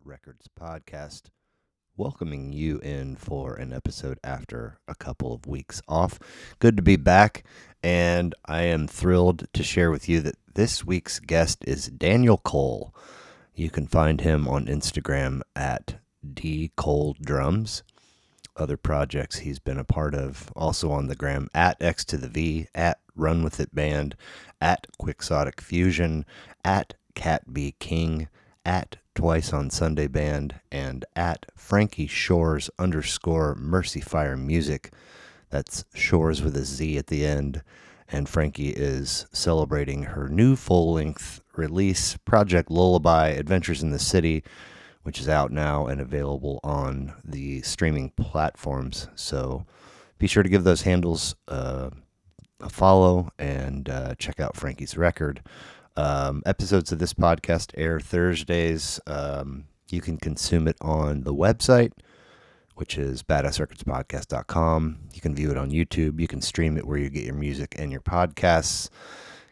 Records podcast, welcoming you in for an episode after a couple of weeks off. Good to be back, and I am thrilled to share with you that this week's guest is Daniel Cole. You can find him on Instagram at dcoledrums. Other projects he's been a part of also on the gram at X to the V, at Run With It Band, at Quixotic Fusion, at Cat B King, at Twice on Sunday Band, and at Frankie Shores _ Mercy Fire Music. That's Shores with a Z at the end. And Frankie is celebrating her new full-length release, Project Lullaby, Adventures in the City, which is out now and available on the streaming platforms. So be sure to give those handles a follow and check out Frankie's record. Episodes of this podcast air Thursdays. You can consume it on the website, which is badassrecordspodcast.com. You can view it on YouTube. You can stream it where you get your music and your podcasts.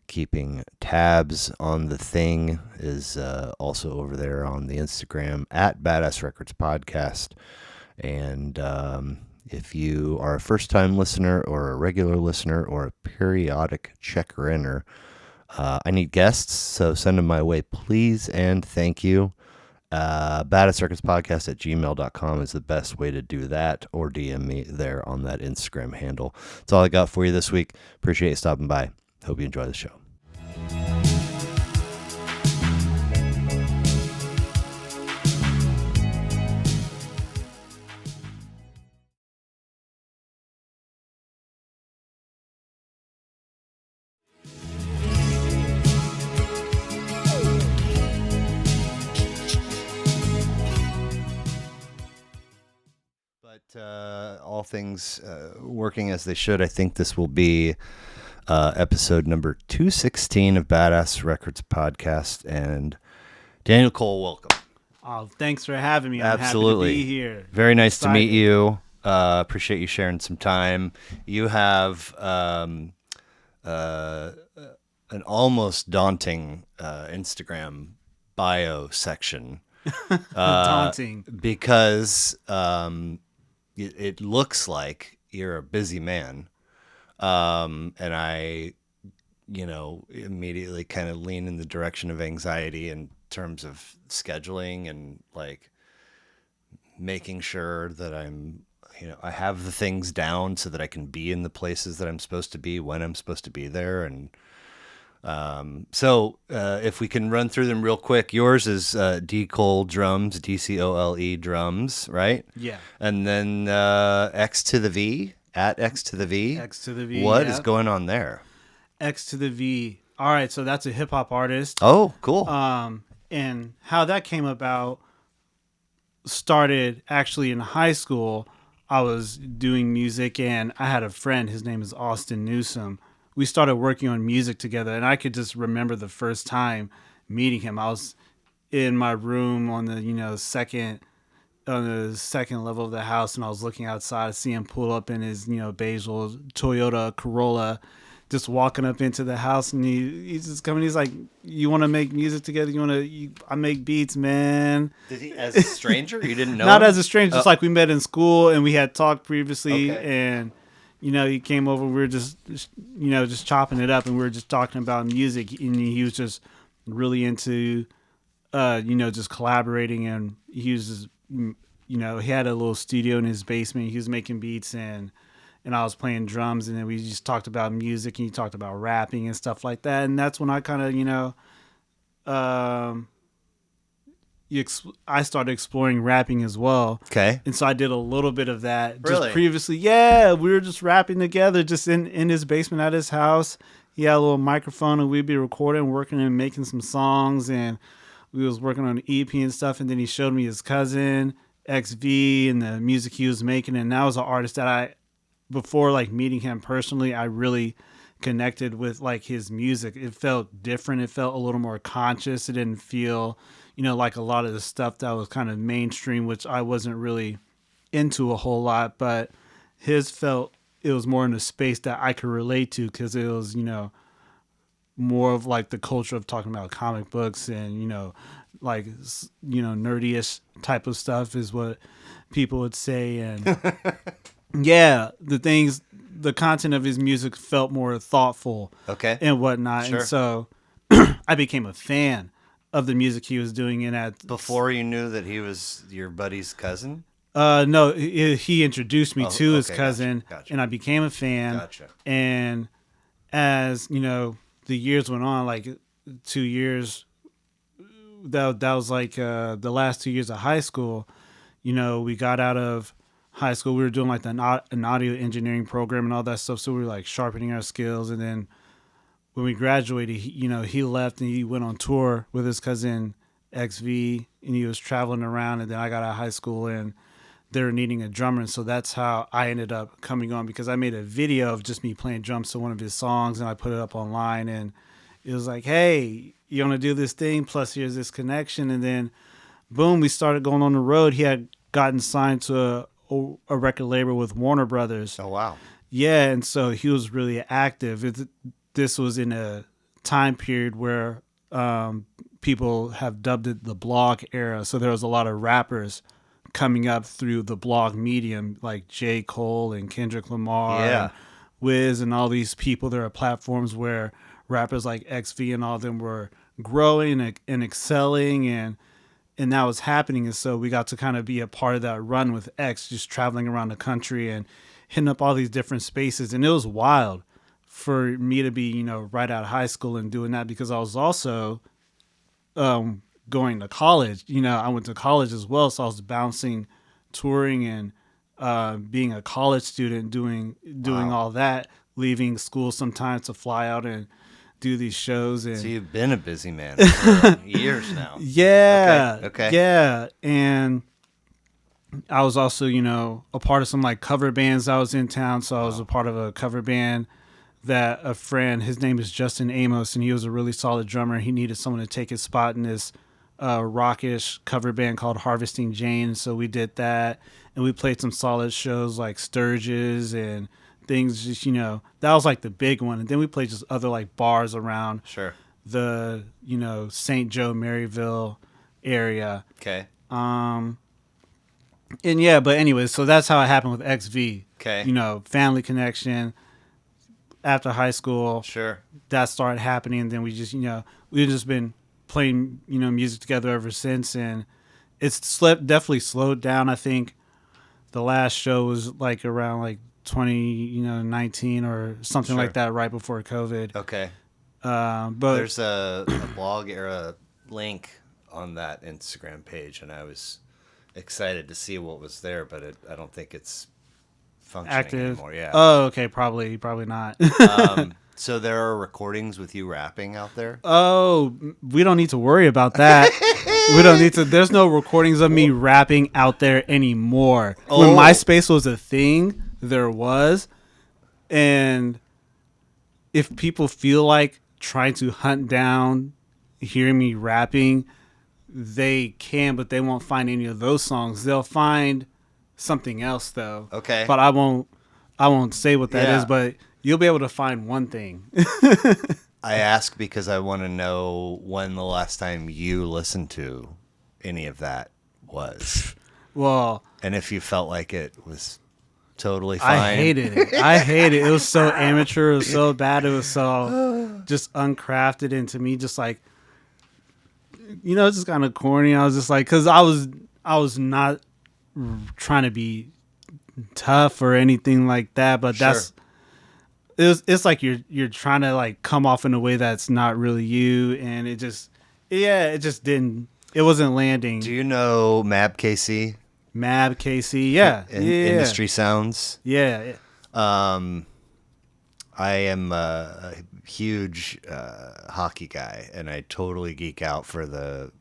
Keeping tabs on the thing is also over there on the Instagram at Badass Records Podcast. And if you are a first-time listener or a regular listener or a periodic checker-inner, I need guests, so send them my way, please, and thank you. Badassrecordspodcast at gmail.com is the best way to do that, or DM me there on that Instagram handle. That's all I got for you this week. Appreciate you stopping by. Hope you enjoy the show. All things working as they should, I think this will be episode number 216 of Badass Records Podcast. And Daniel Cole, welcome. Oh, thanks for having me. I'm Absolutely. happy to be here. Very nice to meet you. Appreciate you sharing some time. You have an almost daunting Instagram bio section. Daunting. Because it looks like you're a busy man. And I, immediately kind of lean in the direction of anxiety in terms of scheduling and like making sure that I have the things down so that I can be in the places that I'm supposed to be when I'm supposed to be there. And so if we can run through them real quick, yours is D Cole Drums, DCOLE Drums, right? Yeah. And then X to the V, at X to the V. X to the V. What is going on there? X to the V. All right, so that's a hip hop artist. Oh, cool. And how that came about started actually in high school. I was doing music and I had a friend, his name is Austin Newsome. We started working on music together, and I could just remember the first time meeting him. I was in my room on the second level of the house, and I was looking outside, I see him pull up in his beige little Toyota Corolla, just walking up into the house, and he's just coming. He's like, "You want to make music together? I make beats, man." Did he, as a stranger? You didn't know? Not him? as a stranger, just like we met in school, and we had talked previously, Okay. and. He came over, we were just chopping it up, and we were just talking about music, and he was just really into, just collaborating, and he was just, he had a little studio in his basement, he was making beats, and I was playing drums, and then we just talked about music, and he talked about rapping and stuff like that, and that's when I kind of, I started exploring rapping as well. Okay. And so I did a little bit of that just Really? previously. Yeah, we were just rapping together just in his basement at his house. He had a little microphone and we'd be recording, working and making some songs. And we was working on an EP and stuff. And then he showed me his cousin, XV, and the music he was making. And that was an artist that before like meeting him personally, I really connected with like his music. It felt different. It felt a little more conscious. It didn't feel... like a lot of the stuff that was kind of mainstream, which I wasn't really into a whole lot, but his felt it was more in a space that I could relate to because it was, more of like the culture of talking about comic books and, like nerdy-ish type of stuff is what people would say. And yeah, the content of his music felt more thoughtful Okay. and whatnot. And Sure. so I became a fan of the music he was doing. And Before you knew that he was your buddy's cousin? no, he introduced me Oh, to his okay. cousin, Gotcha. and I became a fan. Gotcha. And as the years went on, like 2 years, that was like the last 2 years of high school. We got out of high school. We were doing like an audio engineering program and all that stuff. So we were like sharpening our skills. And then when we graduated, he left and he went on tour with his cousin XV, and he was traveling around. And then I got out of high school and they were needing a drummer. And so that's how I ended up coming on, because I made a video of just me playing drums to one of his songs and I put it up online. And it was like, hey, you want to do this thing? Plus here's this connection. And then boom, we started going on the road. He had gotten signed to a record label with Warner Brothers. Oh, wow. Yeah, and so he was really active. This was in a time period where people have dubbed it the blog era. So there was a lot of rappers coming up through the blog medium, like J. Cole and Kendrick Lamar, Yeah. and Wiz, and all these people. There are platforms where rappers like XV and all of them were growing and excelling, and that was happening. And so we got to kind of be a part of that run with X, just traveling around the country and hitting up all these different spaces. And it was wild for me to be, right out of high school and doing that, because I was also going to college. I went to college as well. So I was bouncing, touring, and being a college student, doing Wow. all that, leaving school sometimes to fly out and do these shows. And So you've been a busy man for years now. yeah. Okay. Yeah. And I was also, a part of some like cover bands that was in town. So I was a part of a cover band that a friend, his name is Justin Amos, and he was a really solid drummer. He needed someone to take his spot in this rockish cover band called Harvesting Jane. So we did that, and we played some solid shows like Sturgis and things. Just that was like the big one. And then we played just other like bars around Sure. the St. Joe, Maryville area. Okay. And yeah, but anyways, so that's how it happened with XV. Okay. Family connection. After high school, Sure. that started happening, and then we've just been playing music together ever since. And it's definitely slowed down. I think the last show was like around like 2019 or something Sure. like that, right before COVID. Okay. But There's a blog era link on that Instagram page, and I was excited to see what was there, but I don't think it's functioning active anymore. Yeah. Oh, okay, probably not. So there are recordings with you rapping out there? Oh, we don't need to worry about that. We don't need to. There's no recordings of me rapping out there anymore. When Oh. MySpace was a thing, there was. And if people feel like trying to hunt down hearing me rapping, they can, but they won't find any of those songs. They'll find something else though. Okay. But I won't say what that Yeah. is, but you'll be able to find one thing. I ask because I want to know when the last time you listened to any of that was. Well, And if you felt like it was totally fine. I hated it. It was so amateur. It was so bad. It was so just uncrafted. And to me, just like, just kind of corny. I was just like, because I was not trying to be tough or anything like that. But Sure. it's like you're trying to like come off in a way that's not really you. And it just didn't. It wasn't landing. Do you know Mab KC? Mab KC, yeah. Industry Sounds. Yeah. I am a huge hockey guy, and I totally geek out for the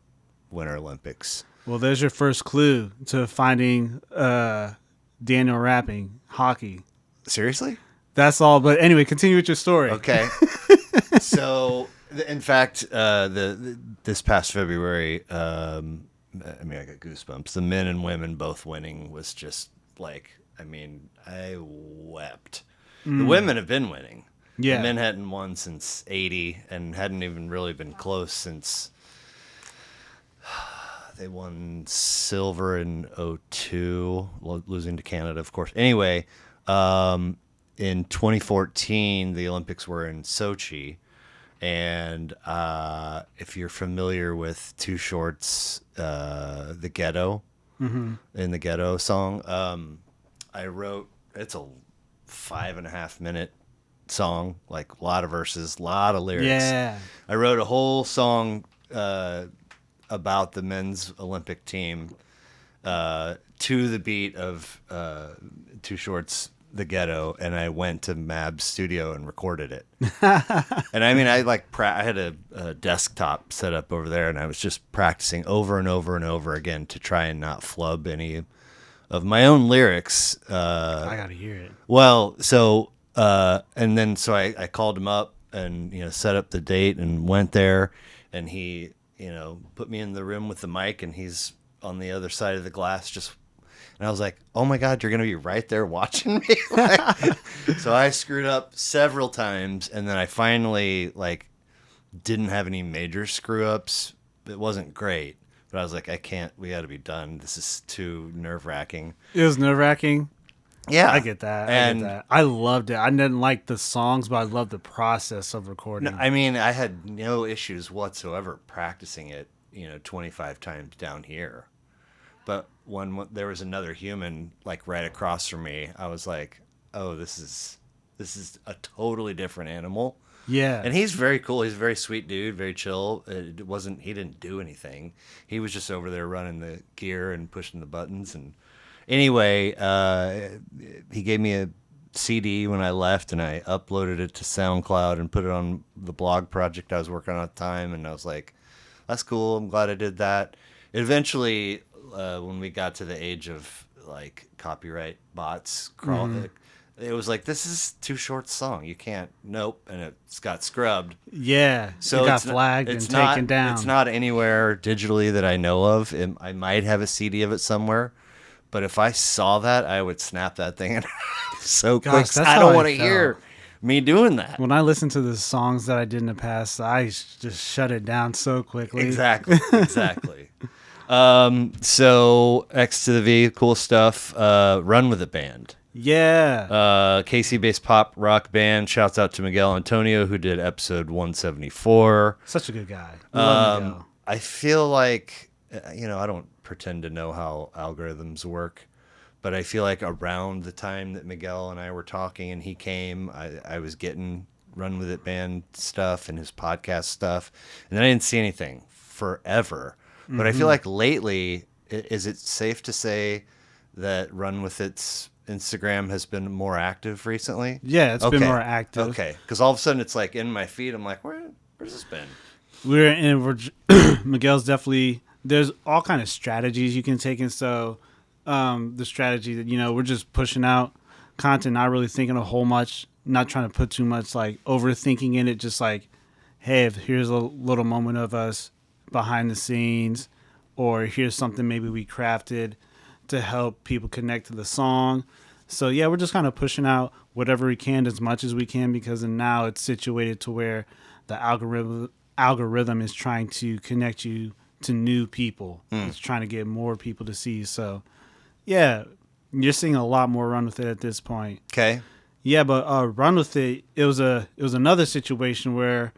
Winter Olympics. Well, there's your first clue to finding Daniel rapping hockey. Seriously? That's all. But anyway, continue with your story. Okay. So, in fact, this past February, I got goosebumps. The men and women both winning was just like, I wept. The women have been winning. Yeah. The men hadn't won since 80 and hadn't even really been close since They won silver in '02, losing to Canada, of course. Anyway, in 2014, the Olympics were in Sochi. And if you're familiar with Too Short's The Ghetto, in the Ghetto song, I wrote, it's a 5.5 minute song, like a lot of verses, a lot of lyrics. Yeah. I wrote a whole song about the men's Olympic team to the beat of Too Short's The Ghetto, and I went to Mab's studio and recorded it. And I mean, I had a desktop set up over there, and I was just practicing over and over and over again to try and not flub any of my own lyrics. I gotta hear it. Well, so and then so I called him up and set up the date and went there, and he put me in the room with the mic, and he's on the other side of the glass just. And I was like, "Oh my God, you're gonna be right there watching me!" So I screwed up several times, and then I finally didn't have any major screw ups. It wasn't great, but I was like, "I can't. We got to be done. This is too nerve wracking." It was nerve wracking. Yeah, I get that. I loved it. I didn't like the songs, but I loved the process of recording. No, I mean, I had no issues whatsoever practicing it, 25 times down here. But when there was another human right across from me, I was like, "Oh, this is a totally different animal." Yeah. And he's very cool. He's a very sweet dude, very chill. He didn't do anything. He was just over there running the gear and pushing the buttons. And anyway, he gave me a CD when I left, and I uploaded it to SoundCloud and put it on the blog project I was working on at the time. And I was like, "That's cool. I'm glad I did that." Eventually, when we got to the age of copyright bots crawling, it was like, "This is Too Short's song. You can't." Nope, and it's got scrubbed. Yeah. So it got it's flagged and taken down. It's not anywhere digitally that I know of. I might have a CD of it somewhere, but if I saw that, I would snap that thing in half so quick. Gosh, that's I how don't I want to hear me doing that. When I listen to the songs that I did in the past, I just shut it down so quickly. Exactly. So X to the V, cool stuff. Run With It band. Yeah. KC-based pop rock band. Shouts out to Miguel Antonio, who did episode 174. Such a good guy. Love Miguel. I feel like, I don't pretend to know how algorithms work, but I feel like around the time that Miguel and I were talking and he came, I was getting Run With It band stuff and his podcast stuff, and then I didn't see anything forever. But I feel like lately, is it safe to say that Run With It's Instagram has been more active recently? Yeah, it's been more active. Okay, because all of a sudden it's in my feed. I'm like, where's this been? Miguel's definitely, there's all kind of strategies you can take. And so the strategy that, we're just pushing out content, not really thinking a whole much, not trying to put too much overthinking in it. Just hey, if here's a little moment of us behind the scenes, or here's something maybe we crafted to help people connect to the song. So yeah, we're just kind of pushing out whatever we can as much as we can, because now it's situated to where the algorithm is trying to connect you to new people. It's trying to get more people to see you. So yeah, you're seeing a lot more Run With It at this point. Okay. Yeah, but Run With It, it was another situation where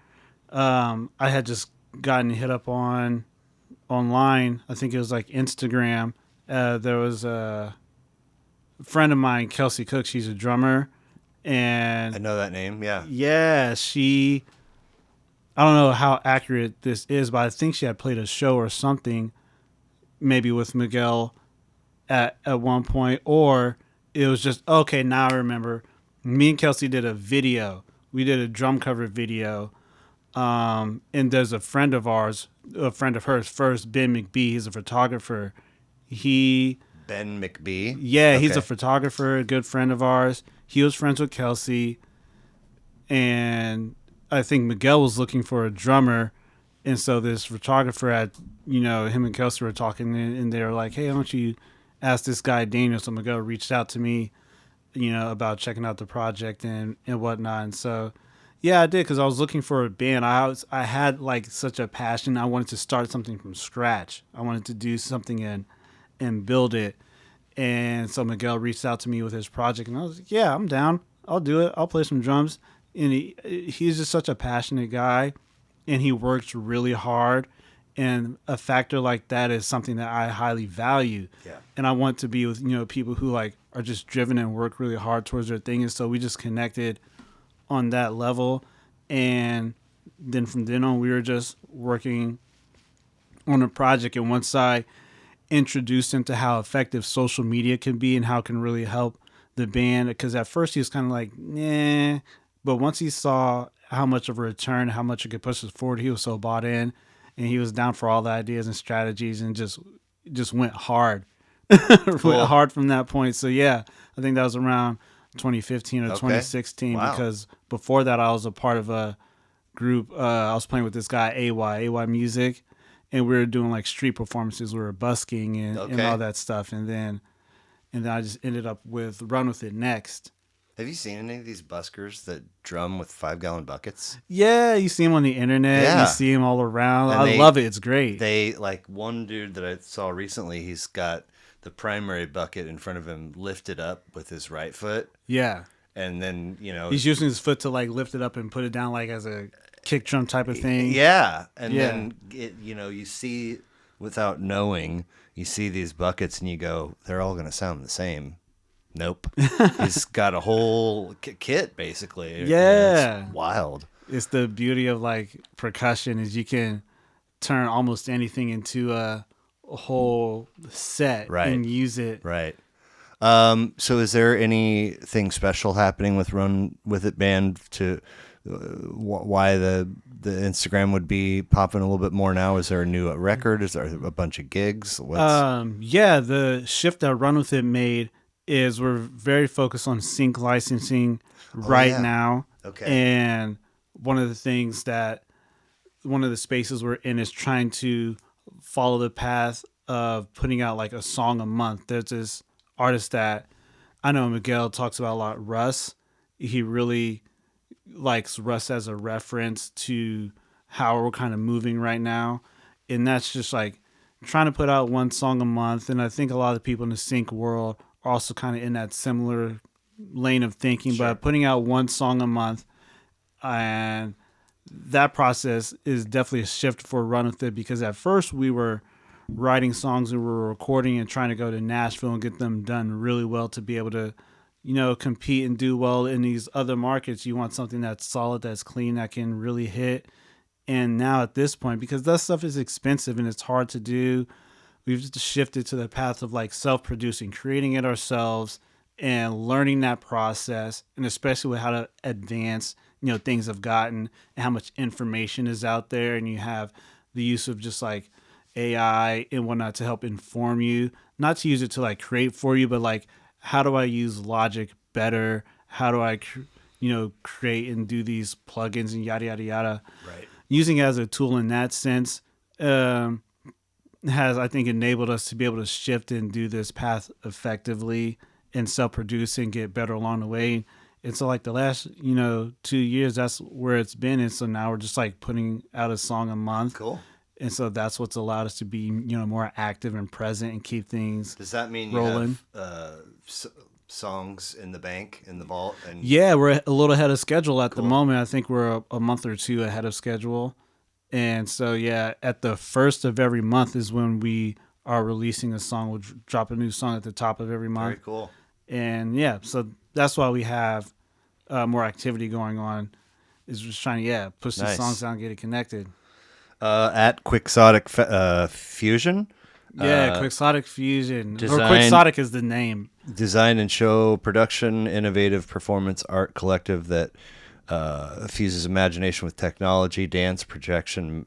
I had just gotten hit up online. I think it was Instagram. There was a friend of mine, Kelsey Cook. She's a drummer, and I know that name. Yeah. Yeah, I don't know how accurate this is, but I think she had played a show or something, maybe with Miguel at one point, or it was just, okay, now I remember. Me and Kelsey did a video. We did a drum cover video. And there's a friend of hers first, Ben McBee. He's a photographer. Ben McBee? Yeah, okay. He's a photographer, a good friend of ours. He was friends with Kelsey. And I think Miguel was looking for a drummer. And so this photographer him and Kelsey were talking, and they were like, "Hey, why don't you ask this guy Daniel?" So Miguel reached out to me, about checking out the project and whatnot. And so, Yeah, I did because I was looking for a band. I had like such a passion. I wanted to start something from scratch. I wanted to do something and build it. And so Miguel reached out to me with his project, and I was like, "Yeah, I'm down. I'll do it. I'll play some drums." And he's just such a passionate guy, and he works really hard. And a factor like that is something that I highly value. Yeah. And I want to be with people who like are just driven and work really hard towards their thing. And so we just connected on that level, and then from then on we were just working on a project. And once I introduced him to how effective social media can be and how it can really help the band, because at first he was kind of like, nah, but once he saw how much of a return, how much it could push us forward, he was so bought in, and he was down for all the ideas and strategies, and just went hard. Went Cool. hard from that point. So yeah, I think that was around 2015 or Okay. 2016, Wow. because before that I was a part of a group. I was playing with this guy AY Music, and we were doing like street performances. We were busking and Okay. all that stuff, and then I just ended up with Run With It next. Have you seen any of these buskers that drum with 5-gallon buckets? Yeah, you see him on the internet. You Yeah. see him all around. And I they love it. It's great. they like one dude that I saw recently, he's got the primary bucket in front of him lifted up with his right foot, Yeah, and then, he's using his foot to like lift it up and put it down like as a kick drum type of thing. yeah, and Yeah. then you see, without knowing, you see these buckets and you go, they're all going to sound the same. Nope. He's got a whole kit basically. Yeah. It's wild. It's the beauty of like percussion is you can turn almost anything into a whole set Right. and use it. Right. So is there anything special happening with Run With It band to why the Instagram would be popping a little bit more now? Is there a new record? Is there a bunch of gigs? Yeah, the shift that Run With It made is we're very focused on sync licensing right yeah. now. Okay. And one of the spaces we're in is trying to follow the path of putting out like a song a month. There's this artist that I know Miguel talks about a lot, Russ. He really likes Russ as a reference to how we're kind of moving right now. And that's just like trying to put out one song a month. And I think a lot of the people in the sync world are also kind of in that similar lane of thinking, Sure. but putting out one song a month, and that process is definitely a shift for Run With It, because at first we were writing songs and we were recording and trying to go to Nashville and get them done really well to be able to, compete and do well in these other markets. You want something that's solid, that's clean, that can really hit. And now at this point, because that stuff is expensive and it's hard to do, we've just shifted to the path of like self-producing, creating it ourselves and learning that process, and especially with how to advance, things have gotten and how much information is out there. And you have the use of just like AI and whatnot to help inform you, not to use it to like create for you, but like, how do I use Logic better? How do I, create and do these plugins and yada, yada, yada. Right. Using it as a tool in that sense, has, I think, enabled us to be able to shift and do this path effectively and self-produce and get better along the way. And so like the last, 2 years, that's where it's been. And so now we're just like putting out a song a month. Cool. And so that's what's allowed us to be, more active and present and keep things Does that mean rolling. you have songs in the bank, in the vault? And Yeah, we're a little ahead of schedule at Cool. the moment. I think we're a month or two ahead of schedule. And so, yeah, at the first of every month is when we are releasing a song. We'll drop a new song at the top of every month. Very cool. And yeah, so that's why we have more activity going on, is just trying to, push Nice. these songs out and get it connected. At Quixotic Fusion. Yeah, Quixotic Fusion. design- Or Quixotic is the name. Design and show production, innovative performance art collective that fuses imagination with technology, dance, projection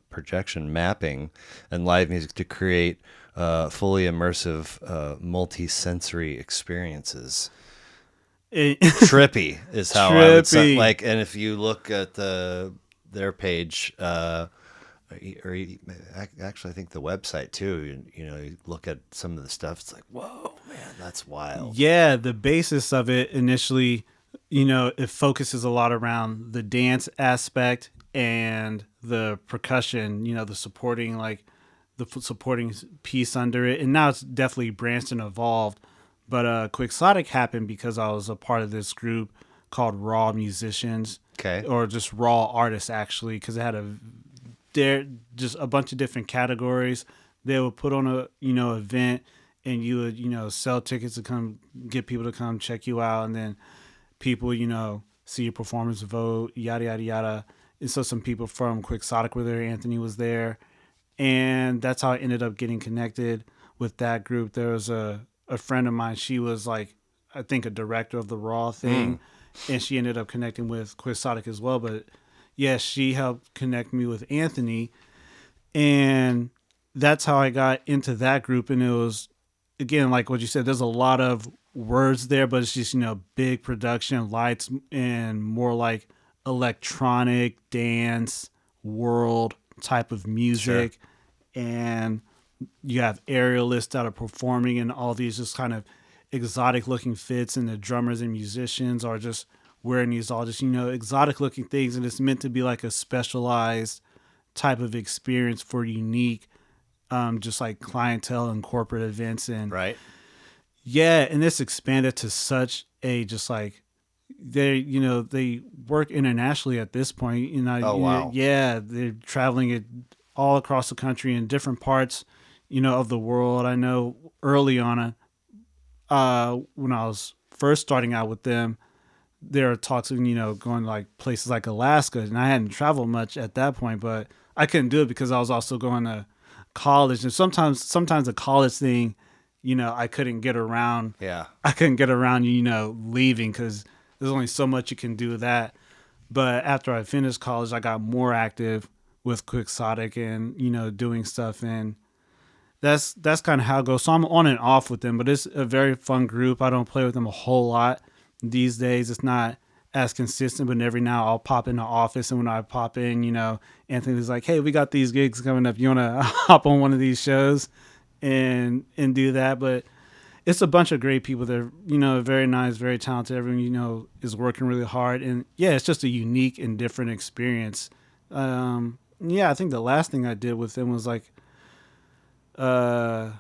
mapping, and live music to create fully immersive, multi-sensory experiences. Trippy is how I would say. Trippy. Like, and if you look at their page, actually, I think the website too. You look at some of the stuff. It's like, whoa, man, that's wild. Yeah, the basis of it initially it focuses a lot around the dance aspect and the percussion, the supporting, like the supporting piece under it. And now it's definitely branched and evolved. But Quixotic happened because I was a part of this group called Raw Musicians, Okay. or just Raw Artists, actually, because it had there just a bunch of different categories. They would put on a event, and you would sell tickets to come get people to come check you out, and then people see your performance, vote, yada yada yada. And so some people from Quixotic were there. Anthony was there, and that's how I ended up getting connected with that group. There was a friend of mine. She was like, I think, a director of the Raw thing, and she ended up connecting with Quixotic as well. But yeah, she helped connect me with Anthony, and that's how I got into that group. And it was, again, like what you said, there's a lot of words there, but it's just big production, lights, and more like electronic dance world type of Sure. music. And you have aerialists that are performing in all these just kind of exotic looking fits, and the drummers and musicians are just wearing these all just exotic looking things, and it's meant to be like a specialized type of experience for unique just like clientele and corporate events. And Right. yeah, and this expanded to such a just like they work internationally at this point. Oh wow. Yeah, they're traveling it all across the country in different parts, of the world. I know early on, when I was first starting out with them, there are talks of going like places like Alaska, and I hadn't traveled much at that point, but I couldn't do it because I was also going to college, and sometimes the college thing, I couldn't get around. Yeah. I couldn't get around, leaving, because there's only so much you can do with that. But after I finished college, I got more active with Quixotic and doing stuff, and that's kind of how it goes. So I'm on and off with them, but it's a very fun group. I don't play with them a whole lot these days. It's not as consistent, but every now I'll pop in the office, and when I pop in, Anthony's like, "Hey, we got these gigs coming up. You want to hop on one of these shows and do that?" But it's a bunch of great people. They're very nice, very talented. Everyone is working really hard, and yeah, it's just a unique and different experience. Yeah, I think the last thing I did with them was like uh,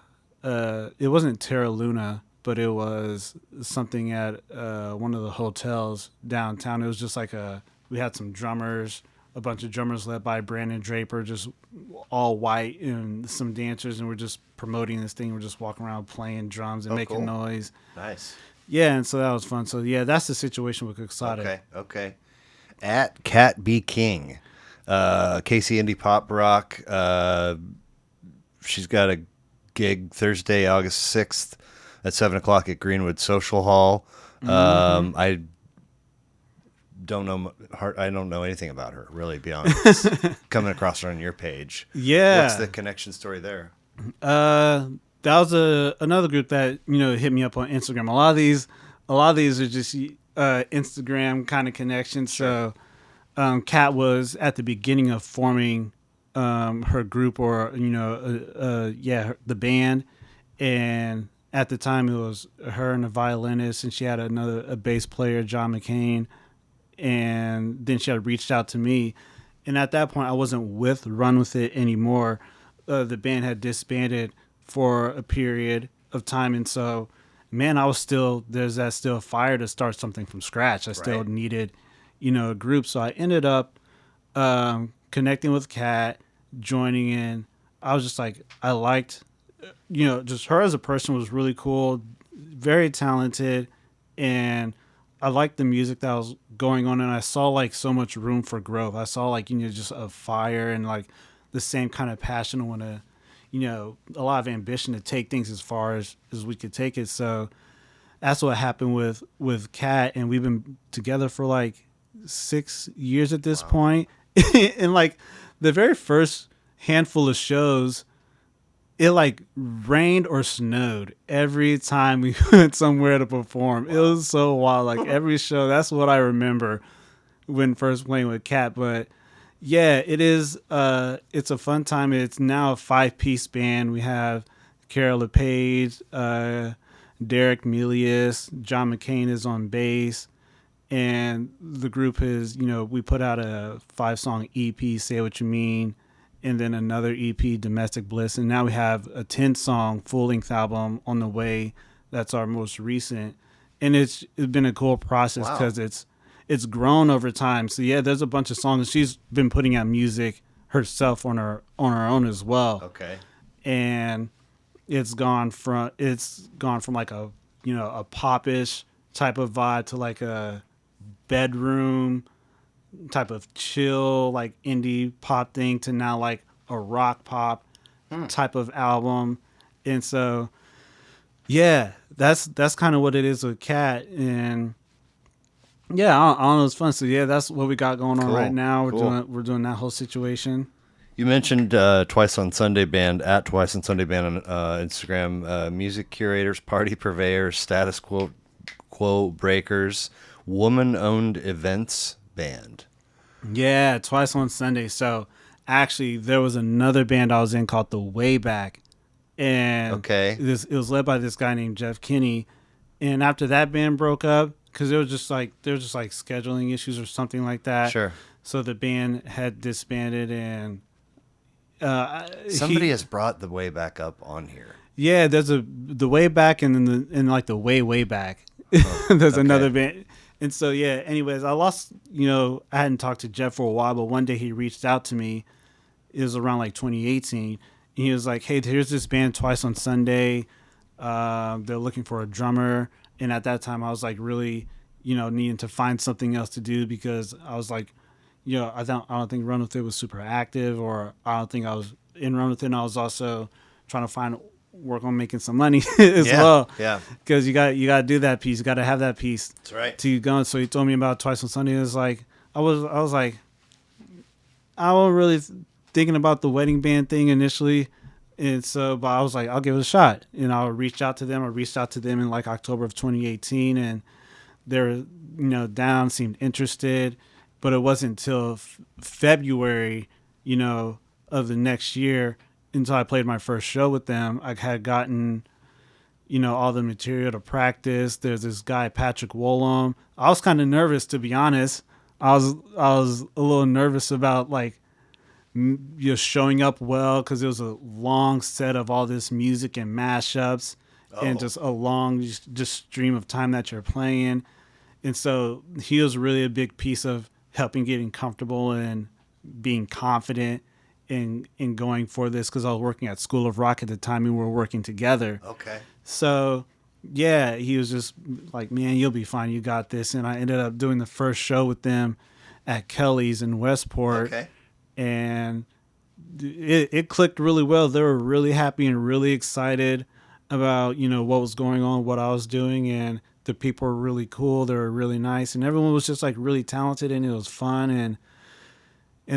it wasn't Terra Luna, but it was something at one of the hotels downtown. It was just like we had some drummers, a bunch of drummers led by Brandon Draper, just all white, and some dancers, and we're just promoting this thing. We're just walking around playing drums and Oh making cool. noise. Nice. Yeah, and so that was fun. So yeah, that's the situation with Exotic. Okay. Okay. At Cat B King, Casey Indie Pop Rock. She's got a gig Thursday, August 6th at 7 o'clock at Greenwood Social Hall. Mm-hmm. I don't know her. I don't know anything about her, really. Beyond just coming across her on your page. What's Yeah. the connection story there? Uh, that was another group that hit me up on Instagram. A lot of these are just Instagram kind of connections. Sure. So, Kat was at the beginning of forming her group, or yeah, the band, and at the time it was her and a violinist, and she had a bass player, John McCain, and then she had reached out to me, and at that point I wasn't with Run With It anymore. The band had disbanded for a period of time, and so man, I was still there's that still fire to start something from scratch. I still Right. needed a group, so I ended up connecting with Kat, joining in. I was just like, I liked just her as a person was really cool, very talented, and I liked the music that was going on, and I saw like so much room for growth. I saw like just a fire and like the same kind of passion, want to a lot of ambition to take things as far as we could take it. So that's what happened with Kat, and we've been together for like 6 years at this Wow. point. And like the very first handful of shows, it like rained or snowed every time we went somewhere to perform. It Wow. was so wild. Like every show, that's what I remember when first playing with Kat. But yeah, it is. It's a fun time. It's now a 5-piece band. We have Carol LePage, Derek Milius, John McCain is on bass, And the group is, we put out a 5-song EP, Say What You Mean, and then another EP, Domestic Bliss. And now we have a 10-song full-length album on the way. That's our most recent. And it's been a cool process Wow. because it's grown over time. So yeah, there's a bunch of songs. She's been putting out music herself on her own as well. Okay. And it's gone from like a popish type of vibe to like a bedroom type of chill like indie pop thing to now like a rock pop type of album. And so yeah, that's kind of what it is with Cat. And yeah, I don't know, it's fun. So yeah, that's what we got going on Cool. right now. Cool. We're doing that whole situation. You mentioned Twice on Sunday Band, at Twice on Sunday Band on Instagram. Music curators, party purveyors, status quo breakers, woman-owned events band. Yeah, Twice on Sunday. So actually, there was another band I was in called The Way Back, and Okay. it was led by this guy named Jeff Kinney. And after that band broke up, because there was just like scheduling issues or something like that. Sure. So the band had disbanded, and Somebody has brought the way back up on here. yeah, there's The Way Back, and then like the way back. There's okay. another band. And so yeah, anyways, I hadn't talked to Jeff for a while, but one day he reached out to me. It was around like 2018, and he was like, "Hey, here's this band Twice on Sunday. They're looking for a drummer." And at that time, I was like really, needing to find something else to do because I was like, I don't think Run With It was super active, or I don't think I was in Run With It. And I was also trying to find work on making some money as well. Yeah. Because you got to do that piece. You got to have that piece That's right. to go. So he told me about Twice on Sunday. It was like I was like, I wasn't really thinking about the wedding band thing initially. And so, but I was like, I'll give it a shot. And I reached out to them. I reached out to them in like October of 2018, and they were, down, seemed interested. But it wasn't until February, of the next year until I played my first show with them. I had gotten, all the material to practice. There's this guy, Patrick Wollum. I was kind of nervous, to be honest. I was a little nervous about like, showing up well, because it was a long set of all this music and mashups, and just a long just stream of time that you're playing. And so he was really a big piece of helping getting comfortable and being confident in going for this, because I was working at School of Rock at the time and we were working together. Okay. So yeah, he was just like, "Man, you'll be fine, you got this." And I ended up doing the first show with them at Kelly's in Westport. Okay. And it clicked really well. They were really happy and really excited about, what was going on, what I was doing, and the people were really cool. They were really nice, and everyone was just like really talented, and it was fun. And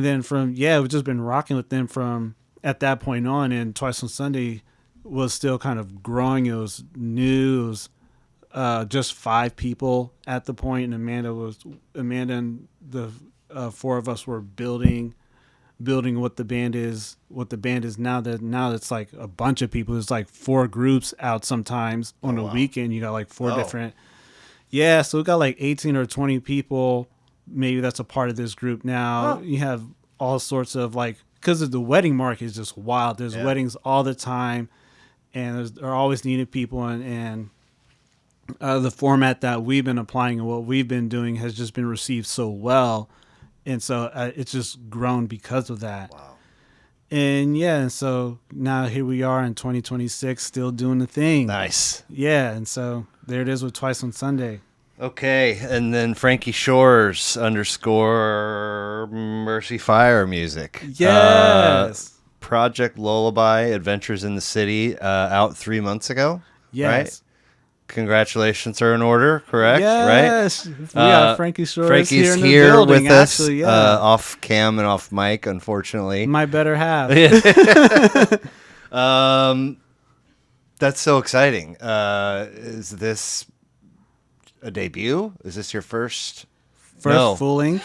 then we've just been rocking with them from at that point on. And Twice on Sunday was still kind of growing. It was new. It was just 5 people at the point, and Amanda and the 4 of us were building what the band is now. Now it's like a bunch of people. There's like 4 groups out sometimes on a weekend. You got like 4 different. Yeah, so we got like 18 or 20 people. Maybe that's a part of this group now. You have all sorts of like, because of the wedding market is just wild. There's weddings all the time, and they're always needed people, and the format that we've been applying and what we've been doing has just been received so well. And so it's just grown because of that. Wow. And yeah, so now here we are in 2026, still doing the thing. Nice. Yeah, and so there it is with Twice on Sunday. Okay, and then Frankie Shores _ Mercy Fire music. Yes. Project Lullaby, Adventures in the City, out 3 months ago. Yes. Right? Congratulations are in order, correct? Yes. Right? We got Frankie Shores Frankie's here in the here building, with us, actually, off cam and off mic, unfortunately. My better half. That's so exciting. Is this a debut? Is this your first? No. Full length.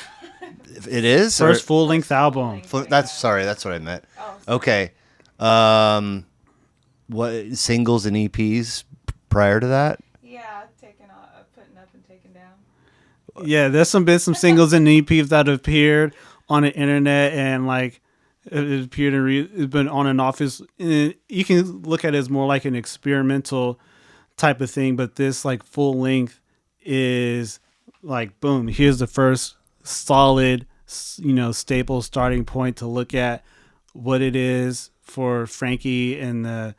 It is? First full length album. That's what I meant. Oh, Okay. What singles and EPs prior to that? yeah, putting up and taking down. Yeah, there's been some singles and EPs that have appeared on the internet and like it appeared in it's been on and off. You can look at it as more like an experimental type of thing, but this like full length is like boom. Here's the first solid, staple starting point to look at what it is for Frankie and the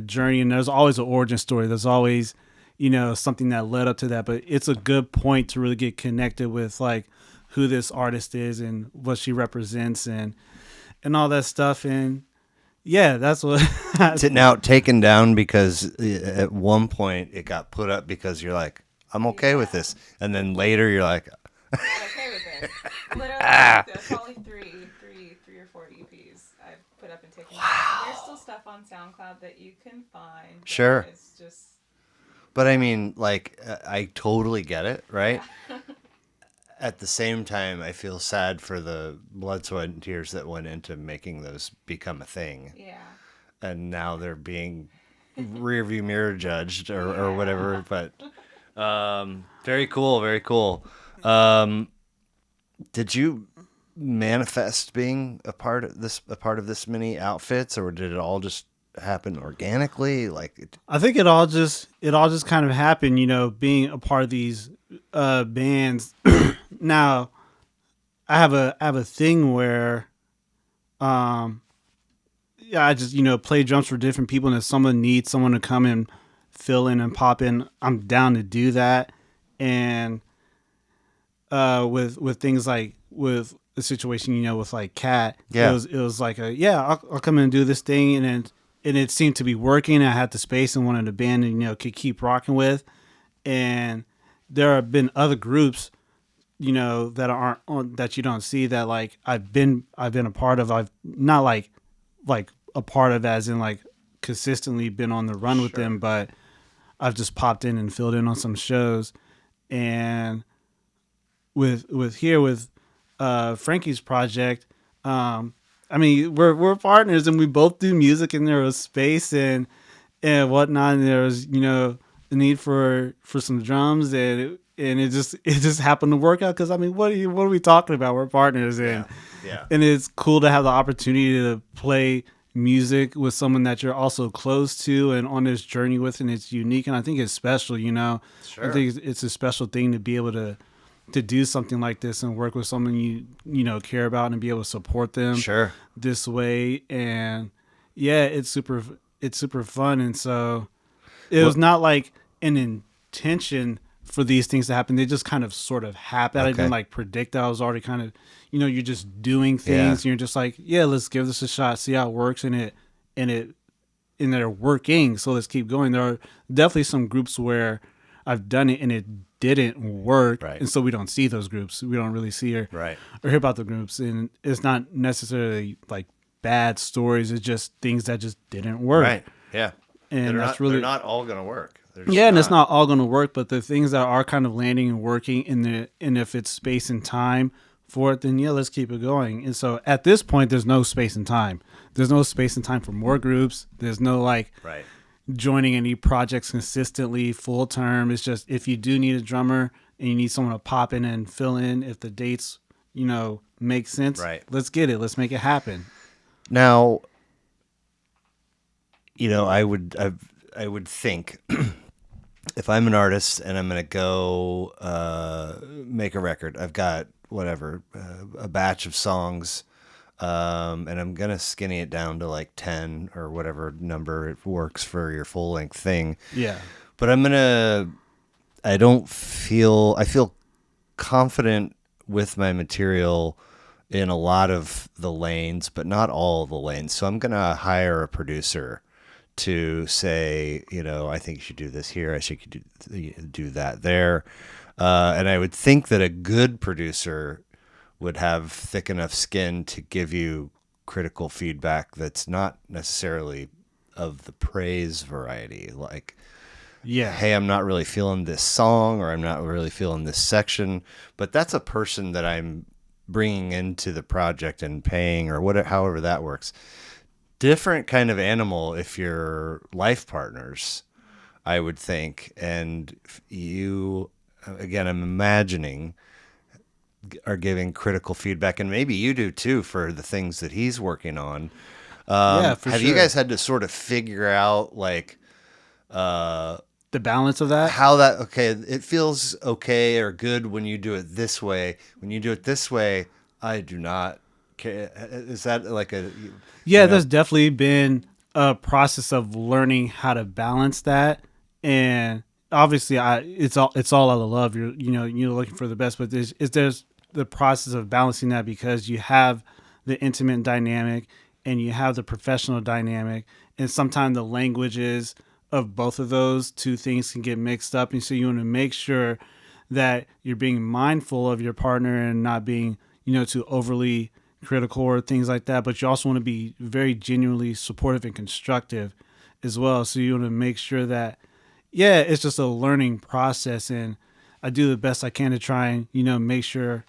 journey. And there's always an origin story. There's always something that led up to that, but it's a good point to really get connected with like who this artist is and what she represents and all that stuff. And yeah, that's what. Now taken down because at one point it got put up because you're like, I'm okay with this, and then later you're like, I'm okay with this. Literally, there's probably three or four EPs I've put up and taken down. There's still stuff on SoundCloud that you can find. sure. It's just But I mean, like, I totally get it, right? yeah. At the same time, I feel sad for the blood, sweat, and tears that went into making those become a thing. Yeah. And now they're being rearview mirror judged or whatever. But very cool, very cool. Did you manifest being a part of this many outfits, or did it all just happen organically? I think it all just kind of happened, being a part of these bands. Now, I have a thing where, yeah, I just play drums for different people, and if someone needs someone to come and fill in and pop in, I'm down to do that. And with things like with the situation, with like Kat, Yeah. it was like I'll come in and do this thing, and it seemed to be working. I had the space and wanted a band and could keep rocking with. And there have been other groups that aren't on, that you don't see that like I've been a part of. I've not like a part of as in like consistently been on the run with Sure. them, but I've just popped in and filled in on some shows. And with Frankie's project, I mean we're partners and we both do music, and there was space and whatnot, and there was a need for some drums, and it just happened to work out because I mean what are we talking about? We're partners, and Yeah. and it's cool to have the opportunity to play music with someone that you're also close to and on this journey with, and it's unique, and I think it's special. Sure. I think it's a special thing to be able to do something like this and work with someone care about and be able to support them Sure. this way. And yeah, it's super fun. And so it was not like an intention for these things to happen. They just kind of sort of happened. I Okay. didn't like predict that. I was already kind of, you're just doing things Yeah. and you're just like, yeah, let's give this a shot, see how it works. And they're working. So let's keep going. There are definitely some groups where I've done it and it didn't work. Right. And so we don't see those groups. We don't really see or Right. hear about the groups. And it's not necessarily like bad stories. It's just things that just didn't work. Right. Yeah. And they're not all going to work. And it's not all going to work, but the things that are kind of landing and working and if it's space and time for it, then yeah, let's keep it going. And so at this point, there's no space and time. There's no space and time for more groups. There's no like Right. joining any projects consistently full term. It's just if you do need a drummer and you need someone to pop in and fill in if the dates, make sense. Right. Let's get it. Let's make it happen. Now, I would think if I'm an artist and I'm going to go make a record, I've got whatever, a batch of songs, and I'm going to skinny it down to like 10 or whatever number it works for your full length thing. Yeah. But I feel confident with my material in a lot of the lanes, but not all of the lanes. So I'm going to hire a producer to say, I think you should do this here. I think you should do that there. And I would think that a good producer would have thick enough skin to give you critical feedback that's not necessarily of the praise variety. Like, Yeah. hey, I'm not really feeling this song, or I'm not really feeling this section. But that's a person that I'm bringing into the project and paying, or whatever, however that works. Different kind of animal if you're life partners, I would think. And you again, I'm imagining, are giving critical feedback, and maybe you do too for the things that he's working on. Yeah, for Have you sure. guys had to sort of figure out like The balance of that. how that okay? It feels okay or good when you do it this way. When you do it this way, I do not care. Is that like a you Yeah, know? there's definitely been a process of learning how to balance that, and obviously, it's all out of love. You're looking for the best, but there's the process of balancing that because you have the intimate dynamic and you have the professional dynamic, and sometimes the languages of both of those two things can get mixed up, and so you want to make sure that you're being mindful of your partner and not being too overly critical or things like that, but you also want to be very genuinely supportive and constructive as well. So you want to make sure that, yeah, it's just a learning process, and I do the best I can to try and make sure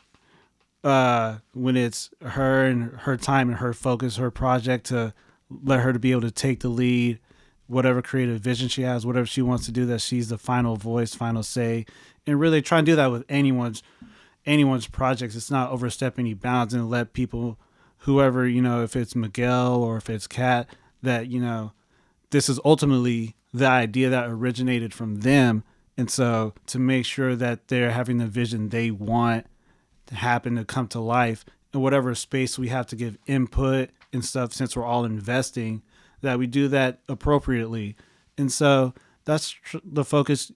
when it's her and her time and her focus, her project, to let her to be able to take the lead, whatever creative vision she has, whatever she wants to do, that she's the final voice, final say, and really try and do that with anyone's projects. It's not overstep any bounds and let people, whoever, if it's Miguel or if it's Kat, that, this is ultimately the idea that originated from them. And so to make sure that they're having the vision they want to happen to come to life in whatever space we have to give input and stuff, since we're all investing, that we do that appropriately. And so that's the focus,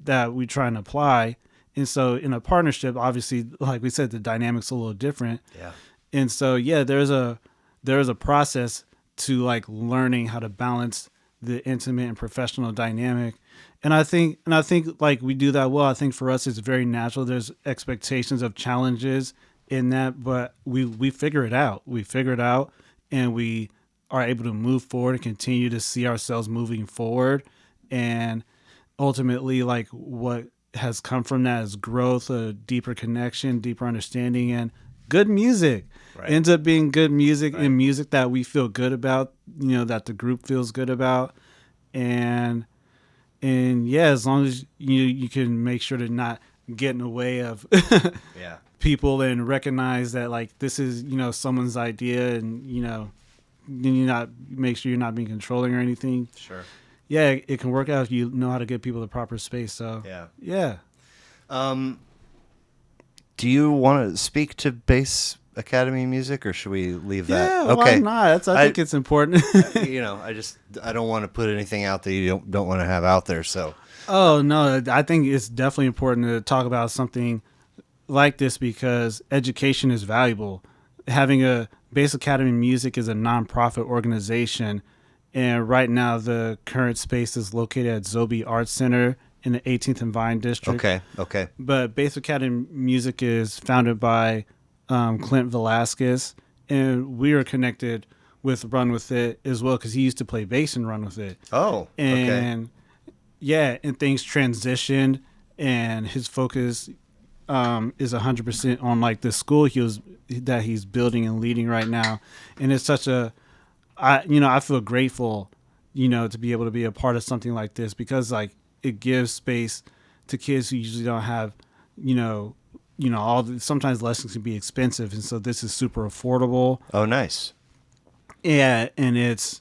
that we try and apply. And so in a partnership, obviously, like we said, the dynamics a little different. Yeah. And so yeah, there's a process to like learning how to balance the intimate and professional dynamic. And I think like we do that well. I think for us it's very natural. There's expectations of challenges in that, but we figure it out. We figure it out, and we are able to move forward and continue to see ourselves moving forward. And ultimately, like, what has come from that is growth, a deeper connection, deeper understanding, and good music. Right. Ends up being good music, Right. and music that we feel good about, that the group feels good about. And and yeah, as long as you can make sure to not get in the way of Yeah. people, and recognize that like this is someone's idea, and then you not make sure you're not being controlling or anything. Sure. Yeah, it can work out if you know how to give people the proper space. So Yeah. yeah. Do you want to speak to Bass Academy music, or should we leave that? Yeah, why not? I think it's important. I don't want to put anything out that you don't want to have out there. So, Oh no, I think it's definitely important to talk about something like this because education is valuable. Having a Bass Academy Music is a nonprofit organization, and right now the current space is located at Zobe Arts Center in the 18th and Vine district. okay. But Bass Academy Music is founded by Clint Velasquez, and we are connected with Run With It as well because he used to play bass and Run With It. Oh, okay. And yeah, and things transitioned, and his focus is 100% on like the school that he's building and leading right now. And it's such I feel grateful, to be able to be a part of something like this because like it gives space to kids who usually don't have, sometimes lessons can be expensive, and so this is super affordable. Oh, nice. Yeah, and it's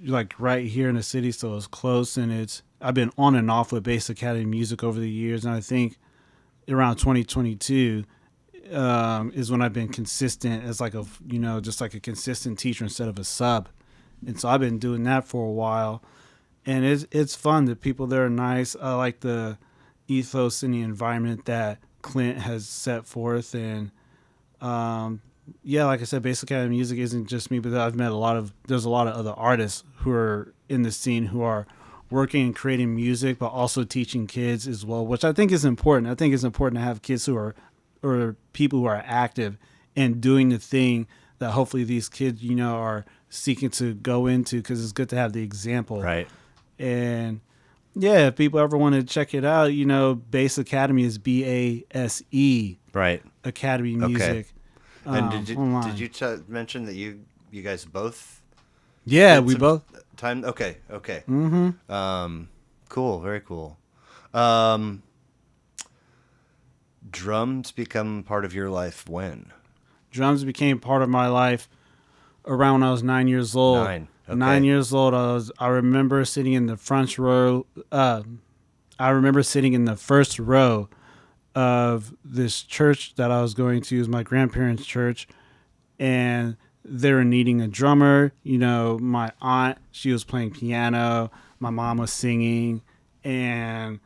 like right here in the city, so it's close, and I've been on and off with Bass Academy Music over the years, and I think around 2022 is when I've been consistent as like just like a consistent teacher instead of a sub, and so I've been doing that for a while, and it's fun. The people there are nice. I like the ethos and the environment that Clint has set forth, and yeah, like I said, Bass Academy Music isn't just me, but there's a lot of other artists who are in the scene who are working and creating music, but also teaching kids as well, which I think is important. I think it's important to have kids who are, or people who are active and doing the thing that hopefully these kids, are seeking to go into, because it's good to have the example. Right. And yeah, if people ever want to check it out, Bass Academy is BASE Right. Academy Okay. Music. And Online. did you mention that you guys both Yeah, did we some both. time? Okay. Mm-hmm. Cool. Very cool. Um, drums become part of your life when? Drums became part of my life around when I was 9 years old. 9. Okay. 9 years old, I remember sitting in the front row. I remember sitting in the first row of this church that I was going to. It was my grandparents' church, and they were needing a drummer. My aunt, she was playing piano. My mom was singing, and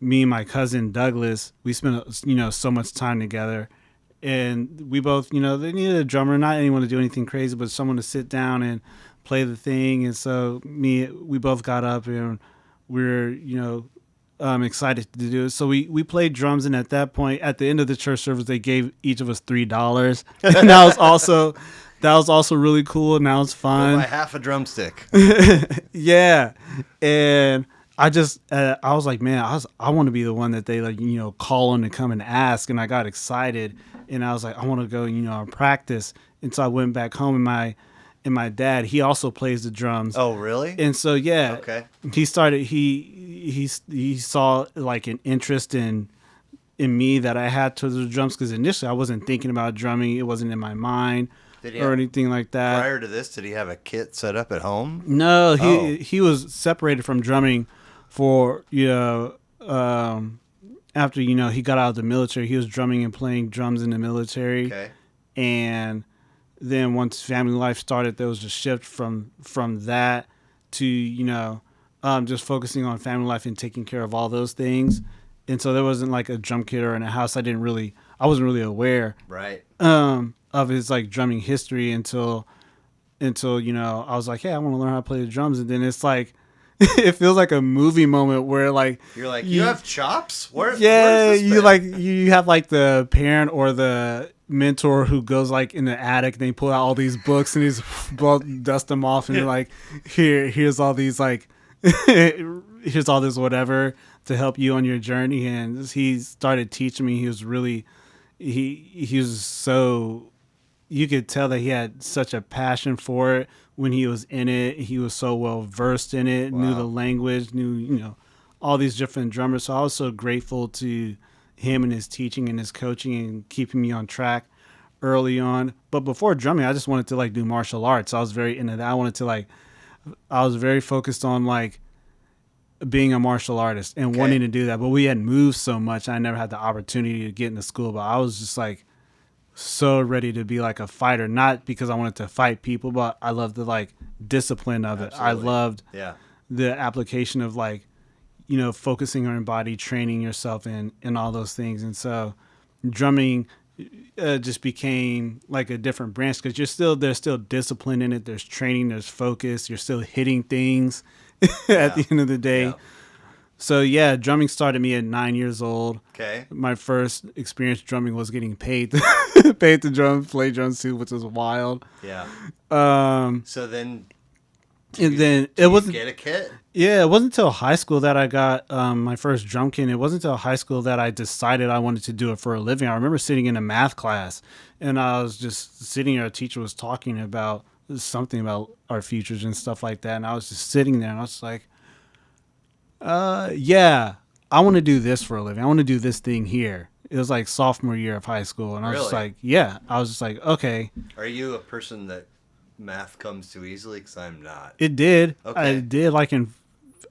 me and my cousin Douglas, we spent so much time together. And we both, they needed a drummer, not anyone to do anything crazy, but someone to sit down and play the thing. And so we both got up and we were, excited to do it. So we played drums, and at that point, at the end of the church service, they gave each of us $3. And that was also really cool, and that was Go fun. buy half a drumstick. Yeah, and I just I was like, man, I want to be the one that they call on to come and ask, and I got excited, and I was like, I want to go and practice. And so I went back home, and my dad, he also plays the drums. Oh, really? And so Okay. he started he saw like an interest in me that I had to the drums, because initially I wasn't thinking about drumming. It wasn't in my mind or anything like that. Prior to this, did he have a kit set up at home? No, he was separated from drumming for after he got out of the military. He was drumming and playing drums in the military. Okay. And then once family life started, there was a shift from that to just focusing on family life and taking care of all those things. And so there wasn't like a drum kit or in a house. I wasn't really aware Right. of his like drumming history until I was like, hey, I want to learn how to play the drums. And then it's like it feels like a movie moment where like You're like, you have chops? Where you been? you have like the parent or the mentor who goes like in the attic and they pull out all these books and he's dust them off, and you're like, here's all these like here's all this whatever to help you on your journey. And he started teaching me. He was really he was so, you could tell that he had such a passion for it when he was in it. He was so well versed in it, knew the language, knew all these different drummers. So I was so grateful to him and his teaching and his coaching and keeping me on track early on. But before drumming, I just wanted to like do martial arts. I was very into that. I was very focused on like being a martial artist and wanting to do that. But we had moved so much, I never had the opportunity to get into school. But I was just like so ready to be like a fighter, not because I wanted to fight people, but I loved the like discipline of it. I loved the application of like, focusing on your body, training yourself and all those things. And so drumming just became like a different branch, because there's still discipline in it. There's training, there's focus. You're still hitting things at the end of the day. Yeah. So yeah, drumming started me at 9 years old. Okay. My first experience drumming was getting paid paid to play drums too, which was wild. Yeah. So then it wasn't get a kit? Yeah, it wasn't until high school that I got my first drum kit. It wasn't until high school that I decided I wanted to do it for a living. I remember sitting in a math class, and I was just sitting there. A teacher was talking about something about our futures and stuff like that, and I was just sitting there, and I was like, yeah, I want to do this for a living. I want to do this thing here. It was like sophomore year of high school, and I was just like, yeah. I was just like, okay. Are you a person that math comes too easily? Because I'm not. It did. Okay. I did.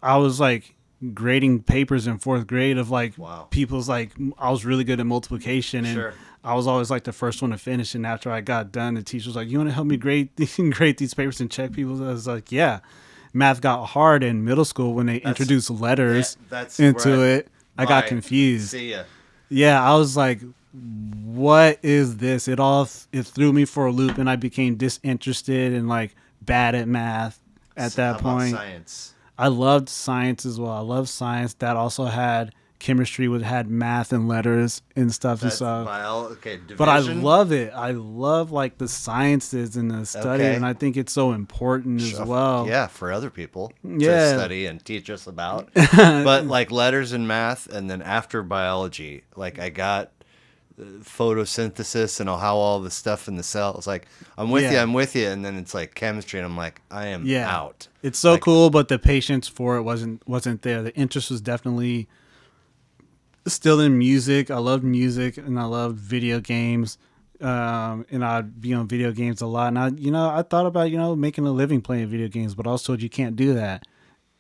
I was like grading papers in fourth grade of like people's like, I was really good at multiplication, and I was always like the first one to finish. And after I got done, the teacher was like, you want to help me grade these papers and check people? I was like, yeah. Math got hard in middle school when they introduced letters into it. I got confused. See ya. Yeah, I was like, what is this? It threw me for a loop, and I became disinterested and like bad at math at that point. Science. I loved science as well. I love science. That also had chemistry, had math and letters and stuff. That's and so. Division. But I love it. I love like the sciences and the study, and I think it's so important as well. Yeah, for other people to study and teach us about. But like letters and math, and then after biology, like I got photosynthesis and how all the stuff in the cell. It's like, I'm with you, and then it's like chemistry, and I'm like, I am out. It's so cool, but the patience for it wasn't there. The interest was definitely still in music. I loved music and I loved video games. And I'd be on video games a lot. And I thought about, making a living playing video games, but I was told you can't do that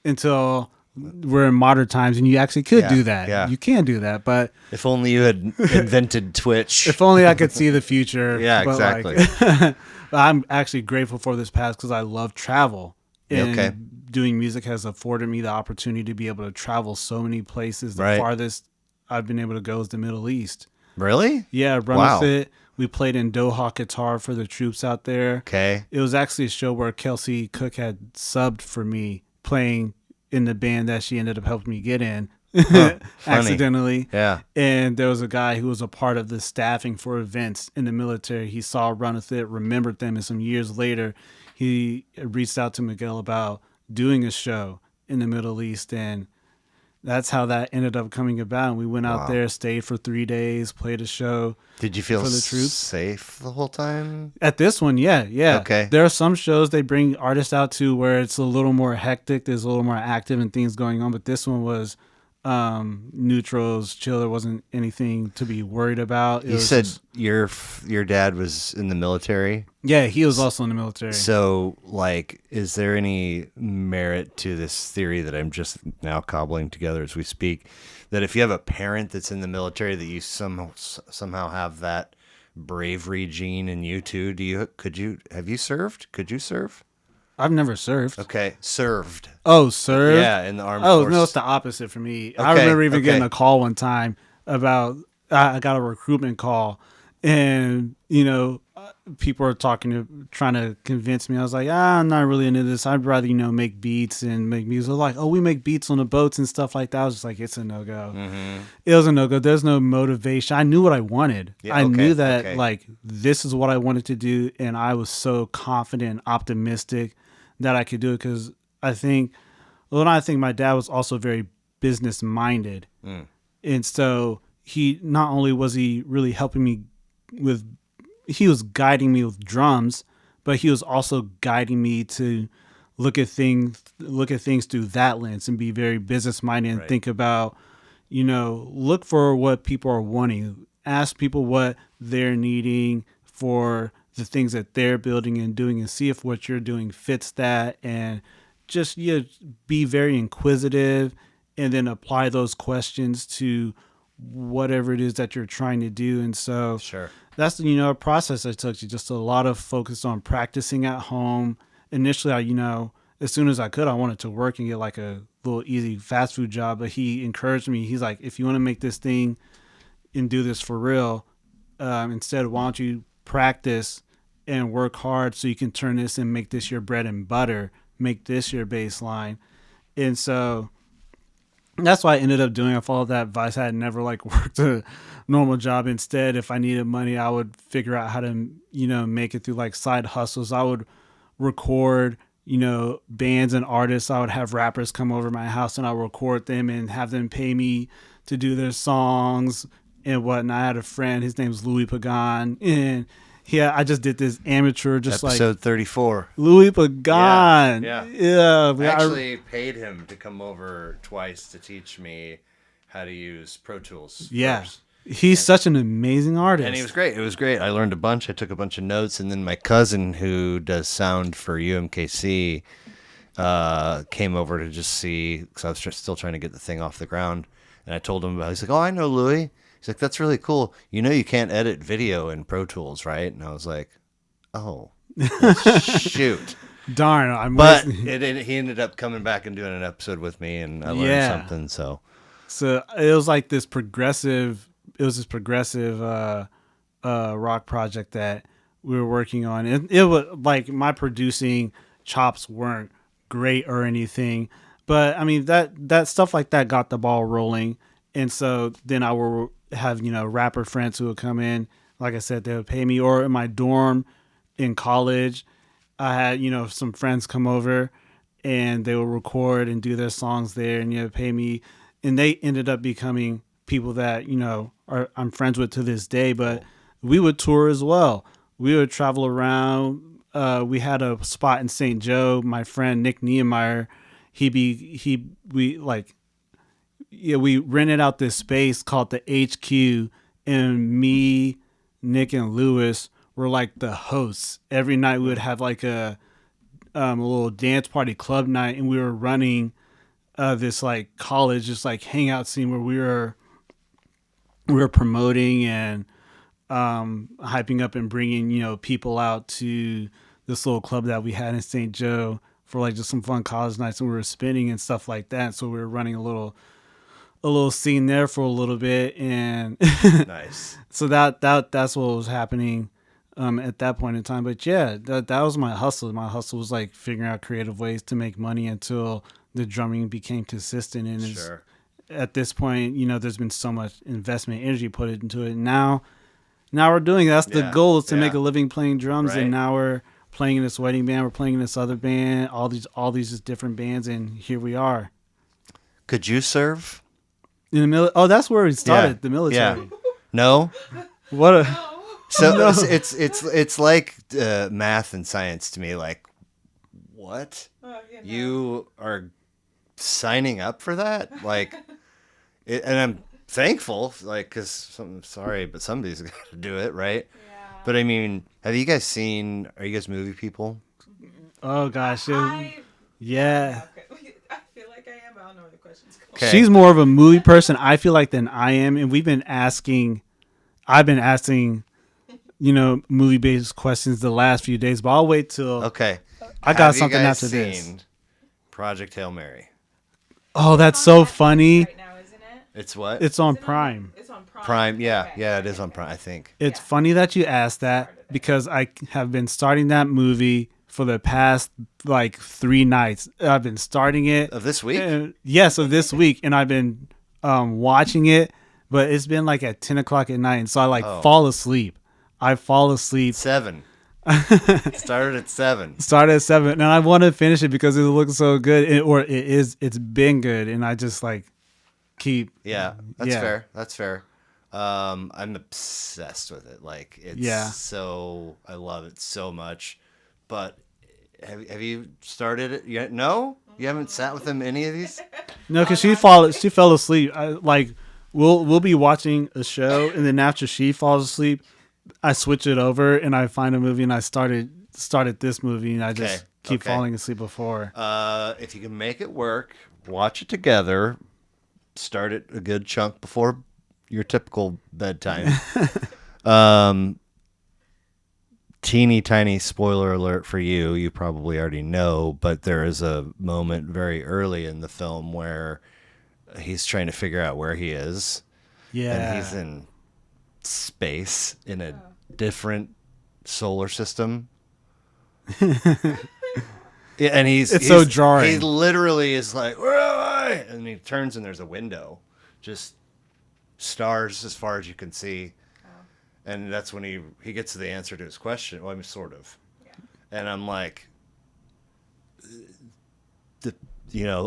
until we're in modern times and you actually could do that. Yeah. You can do that. But If only you had invented Twitch. if only I could see the future. Yeah, But, exactly. but I'm actually grateful for this past because I love travel. And Okay. doing music has afforded me the opportunity to be able to travel so many places. The Right. farthest I've been able to go is the Middle East. Really? Yeah, Run Wow. With It. We played in Doha, Qatar for the troops out there. Okay. It was actually a show where Kelsey Cook had subbed for me playing in the band that she ended up helping me get in Funny. accidentally. Yeah. And there was a guy who was a part of the staffing for events in the military. He saw Run With It, remembered them, and some years later, he reached out to Miguel about doing a show in the Middle East. And that's how that ended up coming about. And we went out Wow. there, stayed for 3 days, played a show. Did you feel For the troops? safe the whole time? At this one, yeah. Okay. There are some shows they bring artists out to where it's a little more hectic, there's a little more active and things going on, but this one was neutrals, chill. There wasn't anything to be worried about. It You was said just- your dad was in the military. yeah, he was also in the military. So, like, is there any merit to this theory that I'm just now cobbling together as we speak, that if you have a parent that's in the military, that you somehow have that bravery gene in you too? Have you served? Could you serve? I've never served. Okay, served. Oh, served? Yeah, in the armed Oh, forces. no, it's the opposite for me. I Okay, remember even getting okay. a call one time about, I got a recruitment call and, people are trying to convince me. I was like, I'm not really into this. I'd rather, make beats and make music. They're like, oh, we make beats on the boats and stuff like that. I was just like, it's a no-go. Mm-hmm. It was a no-go. There's no motivation. I knew what I wanted. Yeah, I okay, knew that, okay. this is what I wanted to do. And I was so confident and optimistic that I could do it because I think my dad was also very business-minded. Mm. And so he not only was he really helping me he was guiding me with drums, but he was also guiding me to look at things through that lens and be very business minded and Right. think about, look for what people are wanting, ask people what they're needing for the things that they're building and doing, and see if what you're doing fits that, and just be very inquisitive and then apply those questions to whatever it is that you're trying to do. And so Sure. that's a process I took. Just a lot of focus on practicing at home. Initially, as soon as I could, I wanted to work and get like a little easy fast food job. But he encouraged me. He's like, if you want to make this thing and do this for real, instead, why don't you practice and work hard so you can turn this and make this your bread and butter, make this your baseline. And so that's why I ended up doing. I followed that advice. I had never worked a normal job. Instead, if I needed money, I would figure out how to, make it through side hustles. I would record, bands and artists. I would have rappers come over my house and I would record them and have them pay me to do their songs and whatnot. I had a friend, his name's Louis Pagan, and I just did this amateur, Episode 34. Louis Pagan. Yeah. I I actually paid him to come over twice to teach me how to use Pro Tools. Yeah. first. He's such an amazing artist. And he was great. It was great. I learned a bunch. I took a bunch of notes. And then my cousin, who does sound for UMKC, came over to just see, because I was still trying to get the thing off the ground. And I told him about it. He's like, oh, I know Louis. He's like, that's really cool. You can't edit video in Pro Tools, right? And I was like, oh, well, shoot. Darn, I'm But wasting- he ended up coming back and doing an episode with me, and I learned something. So So it was like this progressive. It was this progressive rock project that we were working on. It was like my producing chops weren't great or anything, but I mean that stuff like that got the ball rolling. And so then I would have rapper friends who would come in. Like I said, they would pay me. Or in my dorm in college, I had some friends come over and they would record and do their songs there and pay me. And they ended up becoming people that I'm friends with to this day. But we would tour as well. We would travel around. We had a spot in St. Joe. My friend Nick Niemeyer, we rented out this space called the HQ, and me, Nick, and Lewis were like the hosts. Every night we would have like a little dance party club night, and we were running this like college just like hangout scene where we were promoting and hyping up and bringing people out to this little club that we had in St. Joe for like just some fun college nights, and we were spinning and stuff like that. So we were running a little scene there for a little bit, and Nice. so that's what was happening at that point in time. But yeah, that was my hustle. My hustle was like figuring out creative ways to make money until the drumming became consistent. And Sure. at this point, there's been so much investment energy put into it. Now we're doing that's the Yeah, goal is to yeah. make a living playing drums, Right. and now we're playing in this wedding band, we're playing in this other band, all these just different bands, and here we are Could you serve? in the middle. Oh, that's where we started, Yeah. the military. Yeah. No. What a No. So No. it's like math and science to me. Like, what? Oh, yeah, no. You are signing up for that? Like, and I'm thankful, like, because I'm sorry, but somebody's got to do it, right? Yeah. But I mean, have you guys seen? Are you guys movie people? oh gosh, I yeah. okay. I feel like I am. I don't know where the question's going. Okay. She's more of a movie person, I feel like, than I am, and I've been asking, movie based questions the last few days, but I'll wait till Okay. I got Have you something guys after this. seen Project Hail Mary? Oh, that's It's so on Netflix funny. right now, isn't it? It's what? It's on Is it Prime. It's on Prime. Prime. Yeah, Okay. yeah, it is on Prime. I think. It's Yeah. funny that you asked that because I have been starting that movie for the past like 3 nights. I've been starting it. Of this week? Yes, of this week, and I've been watching it, but it's been like at 10 o'clock at night, and so I like Oh. fall asleep. I fall asleep. 7. Started at 7. Started at 7, and I want to finish it because it looks so good, it's been good, and I just like keep. Yeah, that's Yeah. fair. That's fair. I'm obsessed with it. Like, it's Yeah. so I love it so much. But have you started it yet? No, you haven't sat with him any of these. No, because she fell asleep. We'll be watching a show, and then after she falls asleep, I switch it over and I find a movie, and I started this movie, and I just Okay, keep okay. falling asleep before. If you can make it work, watch it together. Start it a good chunk before your typical bedtime. Teeny tiny spoiler alert for you. You probably already know, but there is a moment very early in the film where he's trying to figure out where he is. Yeah, And he's in space in a different solar system. Yeah, and It's so jarring. He literally is like, "Where am I?" And he turns and there's a window, just stars as far as you can see. And that's when he gets to the answer to his question. Well, I mean, sort of. Yeah. And I'm like,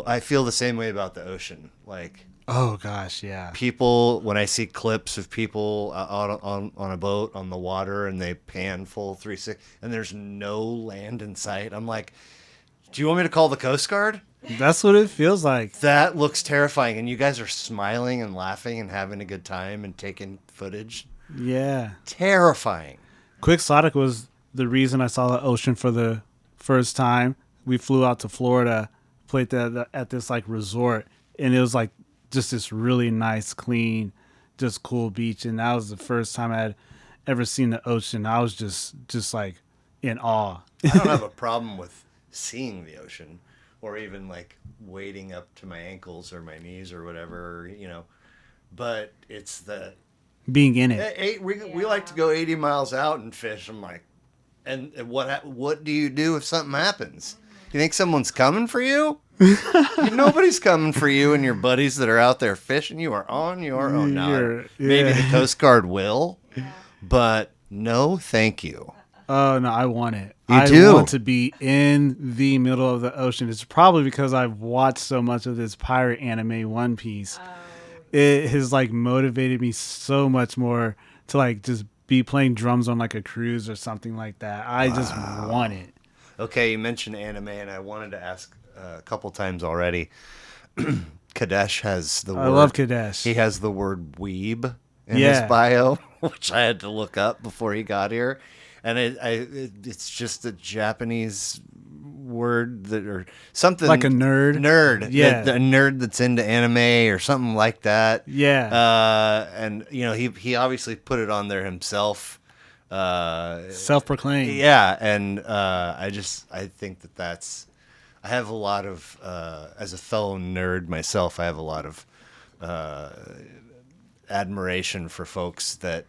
I feel the same way about the ocean. Like, oh gosh, yeah. people, when I see clips of people out on a boat on the water and they pan full 360 and there's no land in sight, I'm like, do you want me to call the Coast Guard? That's what it feels like. That looks terrifying. And you guys are smiling and laughing and having a good time and taking footage. Yeah. Terrifying. Quixotic was the reason I saw the ocean for the first time. We flew out to Florida, played at this like resort, and it was like just this really nice, clean, just cool beach. And that was the first time I had ever seen the ocean. I was just like in awe. I don't have a problem with seeing the ocean or even like wading up to my ankles or my knees or whatever, but it's the Being in it. we like to go 80 miles out and fish. I'm like, and what do you do if something happens? You think someone's coming for you? Nobody's coming for you and your buddies that are out there fishing. You are on your own. Now, maybe the Coast Guard will, but no, thank you. Oh no, I want it. You do? I want to be in the middle of the ocean. It's probably because I've watched so much of this pirate anime, One Piece. It has like motivated me so much more to like just be playing drums on like a cruise or something like that. I just want it. Okay, you mentioned anime, and I wanted to ask a couple times already. Kadesh has the I word. love Kadesh. He has the word weeb in his bio, which I had to look up before he got here, and it's just a Japanese word that or something Like a nerd. Nerd, Yeah. a nerd that's into anime or something like that. Yeah. And he obviously put it on there himself. Self-proclaimed. Yeah, and I think that's. I have a lot of, as a fellow nerd myself, I have a lot of admiration for folks that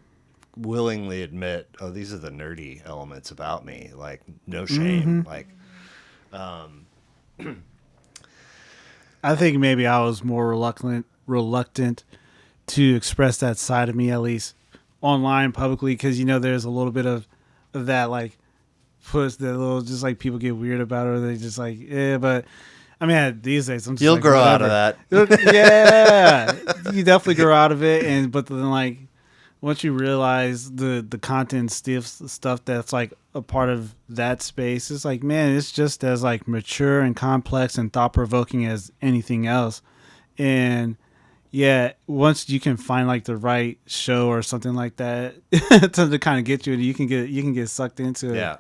willingly admit, oh, these are the nerdy elements about me. Like, no shame. Like, I think maybe I was more reluctant to express that side of me, at least online publicly, because there's a little bit of that, like, push that little, just like people get weird about it, or they just like, yeah. But I mean, these days I'm just you'll like, grow out whatever. of that. Yeah, you definitely grow out of it, but then like once you realize the content stuff that's like a part of that space, it's like, man, it's just as like mature and complex and thought provoking as anything else. And yeah, once you can find like the right show or something like that to kind of get you can get sucked into it. Yeah.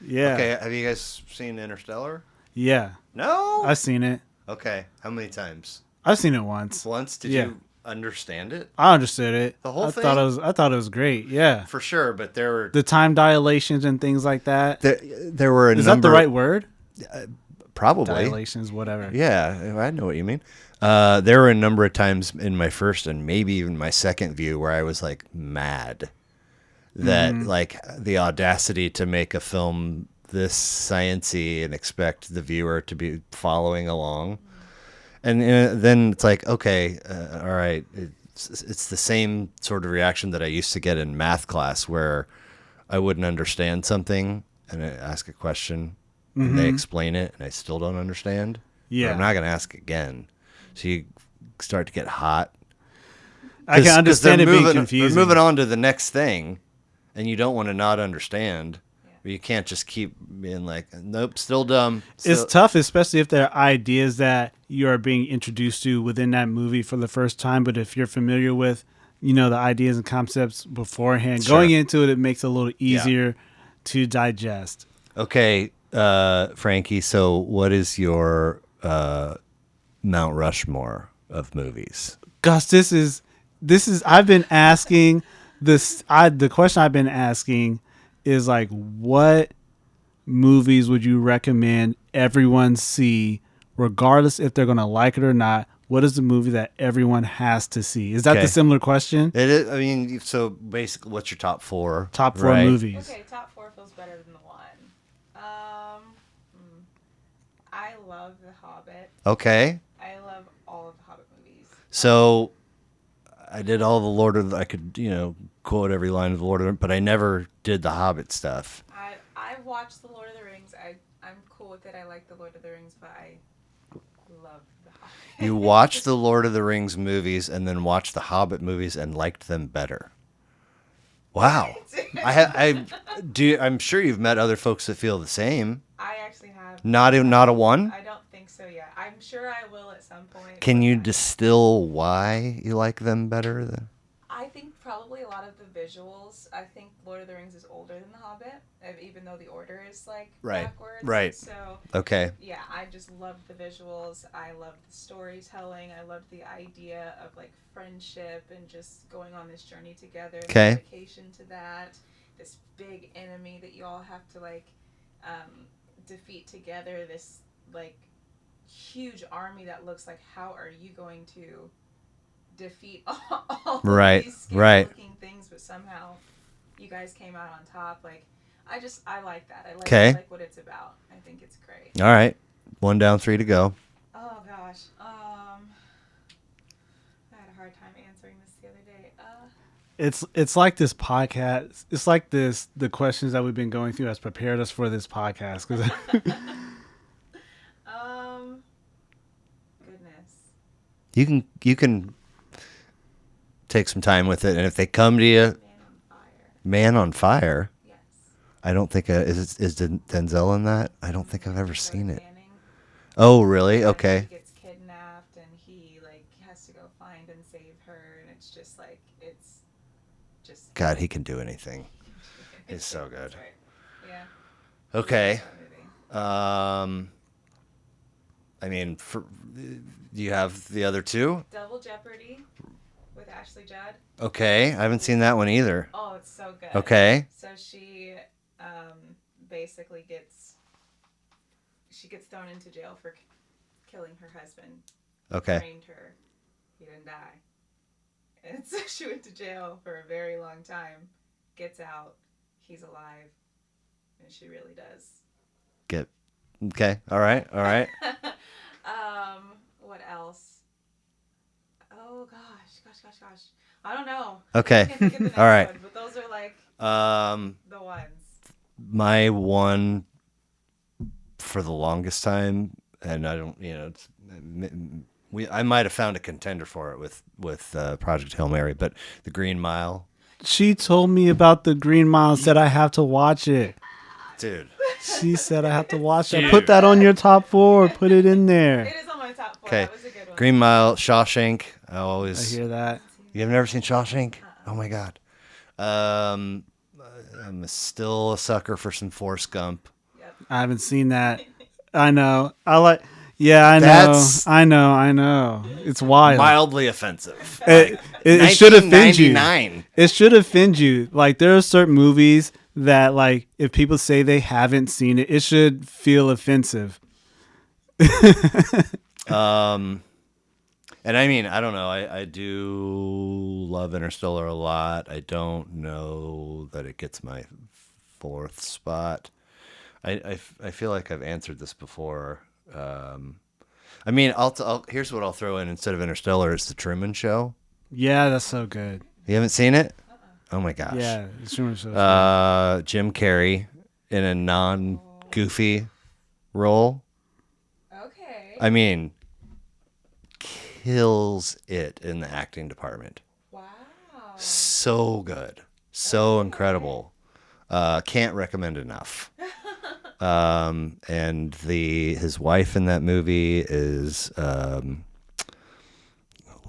Yeah. Okay, have you guys seen Interstellar? Yeah. No? I've seen it. Okay, how many times? I've seen it once. Once? Did Yeah. you understand it? I understood it. The whole thing? I thought it was great. Yeah. For sure, but there were The time dilations and things like that. there were a Is number. that the right word? Probably. Dilations, whatever. Yeah, I know what you mean. There were a number of times in my first and maybe even my second view where I was like mad that like the audacity to make a film this science-y and expect the viewer to be following along. And then it's like, okay, all right. It's the same sort of reaction that I used to get in math class where I wouldn't understand something and I ask a question and they explain it and I still don't understand. Yeah. But I'm not going to ask again. So you start to get hot. I can understand it being They're confusing. moving on to the next thing and you don't want to not understand. But you can't just keep being like, nope, still dumb. It's tough, especially if there are ideas that you are being introduced to within that movie for the first time. But if you're familiar with, the ideas and concepts beforehand, Sure. going into it, it makes it a little easier to digest. Okay, Frankie, so what is your Mount Rushmore of movies? Gosh, this is I've been asking this. The question I've been asking is like, what movies would you recommend everyone see, regardless if they're going to like it or not? What is the movie that everyone has to see? Is that Okay. the similar question? It is. I mean, so basically, what's your top four? Top four right? movies. Okay, top four feels better than the one. I love The Hobbit. Okay, I love all of the Hobbit movies. so I did all the Lord of the, I could quote every line of the Lord of the, but I never did the Hobbit stuff. I've watched The Lord of the Rings. I'm cool with it. I like The Lord of the Rings, but I love The Hobbit. You watched the Lord of the Rings movies and then watched the Hobbit movies and liked them better. Wow, I'm sure you've met other folks that feel the same. I actually have. Not a one. I don't think so yet. I'm sure I will at some point. Can you but distill why you like them better? I think probably a lot of the visuals. I think Lord of the Rings is older than The Hobbit, even though the order is like backwards. Right. So Okay. yeah, I just loved the visuals. I loved the storytelling. I loved the idea of like friendship and just going on this journey together. Okay. The dedication to that. This big enemy that you all have to like defeat together. This like huge army that looks like, how are you going to defeat all Right, of these right. scary-looking things, but somehow you guys came out on top. Like, I like that. I Okay. like what it's about. I think it's great. All right. 1 down, 3 to go. Oh gosh, I had a hard time answering this the other day. It's like this podcast. It's like the questions that we've been going through has prepared us for this podcast. Cause Goodness. You can take some time with it, and if they come to you, Man on Fire. Man on Fire. Yes. I don't think is Denzel in that. I don't think I've ever seen it. Manning. Oh, really? He Okay. gets kidnapped and he God, he can do anything. He's so good. That's right. Yeah. Okay. That movie. I mean, do you have the other two? Double Jeopardy with Ashley Judd. Okay, I haven't seen that one either. Oh, it's so good. Okay. So she basically gets thrown into jail for killing her husband. Okay. Framed her. He didn't die. And so she went to jail for a very long time. Gets out. He's alive. And she really does. Okay. All right. What else? Oh gosh. I don't know. Okay. I can't think of the next All right. one, but those are like the ones. My one for the longest time, and I don't, I might have found a contender for it with Project Hail Mary, but The Green Mile, She told me about the Green Mile and said I have to watch it. dude. She said I have to watch it. Dude. Put that on your top 4. Put it in there. It is on my top 4. Okay. That was a good one. Green Mile, Shawshank. I I hear that. You have never seen Shawshank? Oh my God. I'm still a sucker for some Forrest Gump. Yep. I haven't seen that. I know. Yeah, I know. That's- I know. It's wild. Mildly offensive. It should offend you. 1999. It should offend you. Like, there are certain movies that, like, if people say they haven't seen it, it should feel offensive. And I mean, I don't know. I do love Interstellar a lot. I don't know that it gets my 4th spot. I feel like I've answered this before. I mean, here's what I'll throw in instead of Interstellar. It's The Truman Show. Yeah, that's so good. You haven't seen it? Oh my gosh. Yeah, it's Truman Show. Jim Carrey in a non-goofy role. Okay. I mean, kills it in the acting department. Wow. So good. So incredible. Can't recommend enough. And his wife in that movie is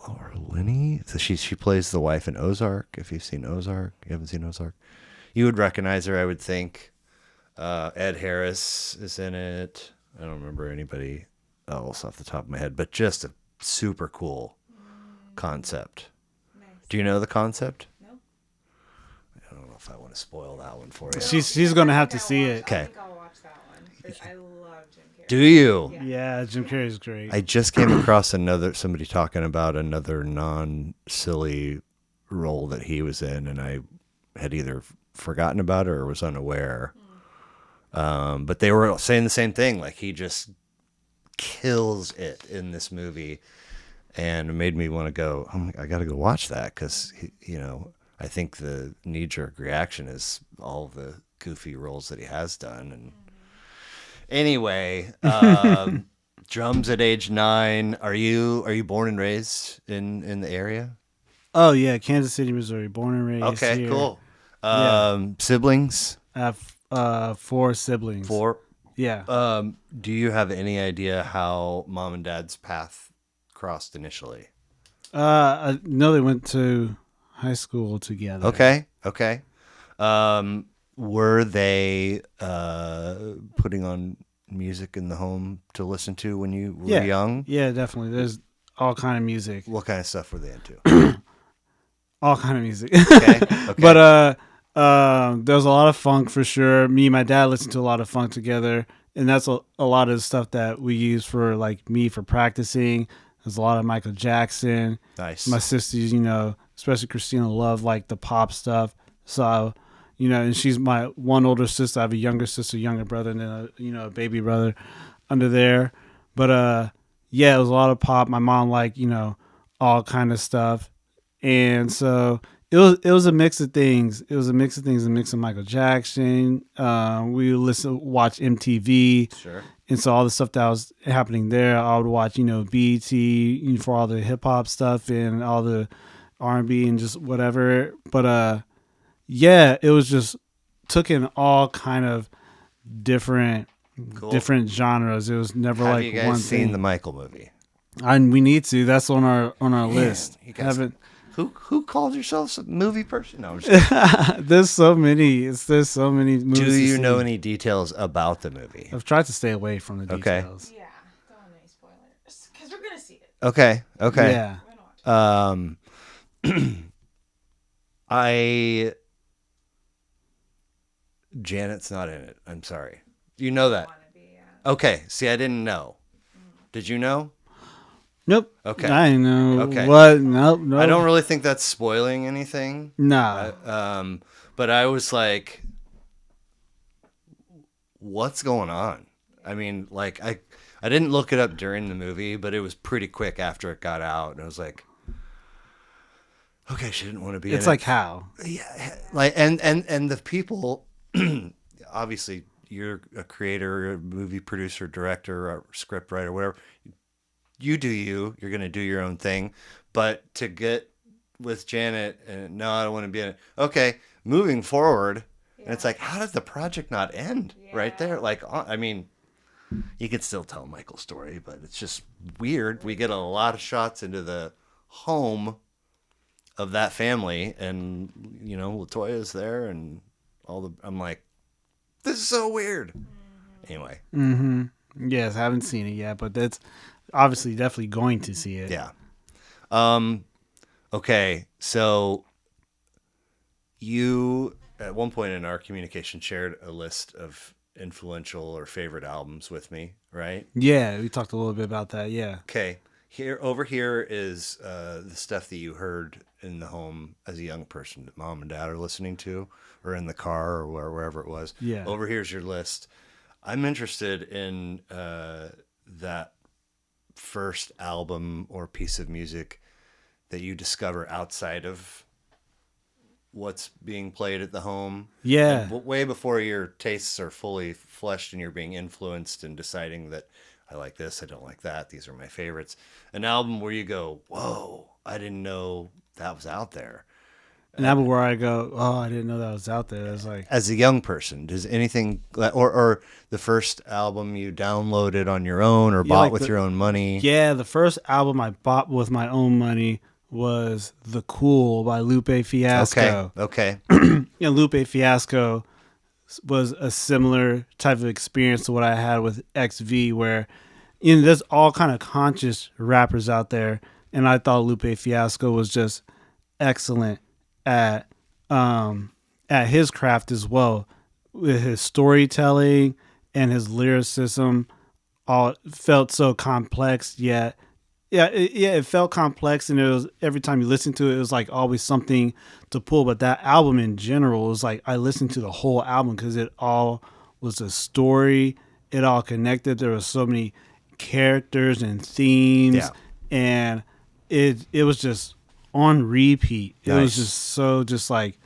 Laura Linney. So she plays the wife in Ozark. If you've seen Ozark, you haven't seen Ozark, you would recognize her, I would think. Ed Harris is in it. I don't remember anybody else off the top of my head, but just a super cool concept. Nice. Do you know the concept? No. I don't know if I want to spoil that one for you. She's gonna have to see it. Okay. I think I'll watch that one. But I love Jim Carrey. Do you? Yeah. Yeah, Jim Carrey's great. I just came across somebody talking about another non-silly role that he was in, and I had either forgotten about it or was unaware. But they were saying the same thing. Like, he just kills it in this movie, and it made me want to go, I got to go watch that, because, I think the knee-jerk reaction is all the goofy roles that he has done. And anyway, drums at age 9. Are you born and raised in the area? Oh yeah, Kansas City, Missouri. Born and raised. Okay, here. cool. Yeah. Siblings? I have 4 siblings. 4. Yeah. Do you have any idea how mom and dad's path crossed initially? I know they went to high school together. Okay. Were they putting on music in the home to listen to when you were young? Yeah, definitely. There's all kind of music. What kind of stuff were they into? All kind of music. Okay. But there's a lot of funk for sure. Me and my dad listened to a lot of funk together, and that's a lot of the stuff that we use for, like, me for practicing. There's a lot of Michael Jackson. Nice. My sisters, especially Christina, love, like, the pop stuff. So, and she's my one older sister. I have a younger sister, younger brother, and then a baby brother under there. But yeah, it was a lot of pop. My mom liked, all kind of stuff, and so it was a mix of things. It was a mix of Michael Jackson. We watch MTV. Sure. And so all the stuff that was happening there, I would watch, BET for all the hip hop stuff and all the R&B and just whatever. But yeah, it was just took in all kind of different genres. It was never Have like you guys one seen thing. the Michael movie? We need to. That's on our list. You guys Who calls yourself a movie person? No, I'm just kidding. There's so many. There's so many movies. Do to you see. know any details about the movie? I've tried to stay away from the Okay. details. Yeah, don't want any spoilers because we're gonna see it. Okay. Yeah. We're gonna watch it. I Janet's not in it. I'm sorry. You know that. Wanna be, yeah. Okay. See, I didn't know. Did you know? Nope. Okay. I know Okay. what. Nope. I don't really think that's spoiling anything. Nah. But I was like, what's going on? I mean, like, I didn't look it up during the movie, but it was pretty quick after it got out. And I was like, okay, she didn't want to be in it. It's like how? Yeah. Like, and the people, obviously, you're a creator, a movie producer, director, or script writer, whatever. You do you. You're going to do your own thing. But to get with Janet, and no, I don't want to be in it. Okay, moving forward. Yeah. And it's like, how did the project not end right there? Yeah. Like, I mean, you could still tell Michael's story, but it's just weird. We get a lot of shots into the home of that family, and, you know, LaToya's there, and I'm like, this is so weird. Anyway. Mm-hmm. Yes, I haven't seen it yet, but that's obviously definitely going to see it. Yeah. Okay, so you at one point in our communication shared a list of influential or favorite albums with me, right? Yeah, we talked a little bit about that. Yeah. Okay. Over here is the stuff that you heard in the home as a young person that mom and dad are listening to, or in the car, or wherever it was. Yeah. Over here's your list. I'm interested in that first album or piece of music that you discover outside of what's being played at the home. Yeah. And way before your tastes are fully fleshed and you're being influenced and deciding that I like this, I don't like that, these are my favorites. An album where you go, whoa, I didn't know that was out there. An album where I go, oh, I didn't know that was out there. It's like, As a young person, does anything, or the first album you downloaded on your own or bought like with your own money? yeah, the first album I bought with my own money was The Cool by Lupe Fiasco. Okay. You know, Lupe Fiasco was a similar type of experience to what I had with XV, where, you know, there's all kind of conscious rappers out there, and I thought Lupe Fiasco was just excellent at his craft as well, with his storytelling and his lyricism. All felt so complex, yet it felt complex, and it was, every time you listen to it, it was like always something to pull. But that album in general was like, I listened to the whole album because it all was a story. It all connected. There were so many characters and themes, Yeah. and it was just on repeat. It was Nice. just so just like,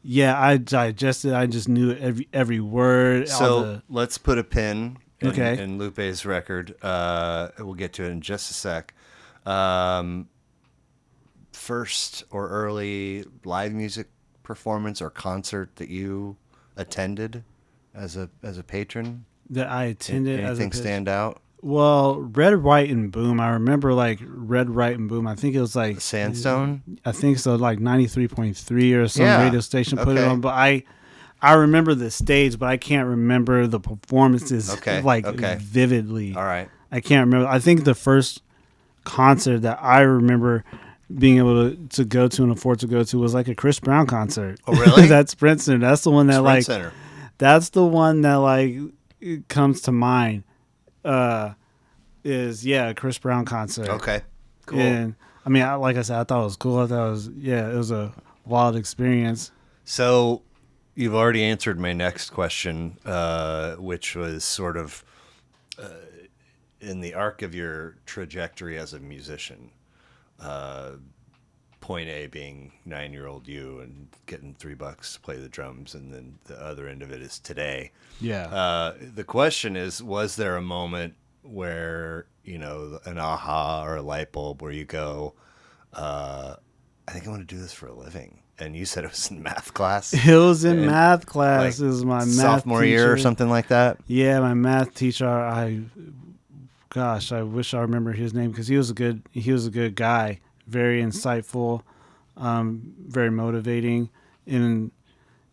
yeah, I digested. I just knew every word. all So the, let's put a pin in, Okay. in Lupe's record. We'll get to it in just a sec. First or early live music performance or concert that you attended as a patron? that I attended as a Anything pitch. stand out? Well, Red, White, and Boom. I remember like Red, White, and Boom. I think it was like Sandstone? I think so, like 93.3 or some Yeah. radio station put it Okay. on. But I remember the stage, but I can't remember the performances Okay. like vividly. All right. I can't remember. I think the first concert that I remember being able to go to and afford to go to was like a Chris Brown concert. Oh, really? That's Sprint Center. That's the one that Sprint like Center. that's the one that like it comes to mind. Is a Chris Brown concert. Okay. Cool. And I mean, like I said, I thought it was cool. I thought it was it was a wild experience. So you've already answered my next question, which was sort of in the arc of your trajectory as a musician. Point A being 9-year-old you and getting $3 to play the drums, and then the other end of it is today. Yeah. The question is, was there a moment where, you know, an aha or a light bulb where you go, I think I want to do this for a living? And you said it was in math class? It was in And, math class. like, It was my math sophomore year or teacher. something like that? Yeah, my math teacher. I wish I remember his name because he was a good guy, very insightful. very motivating. And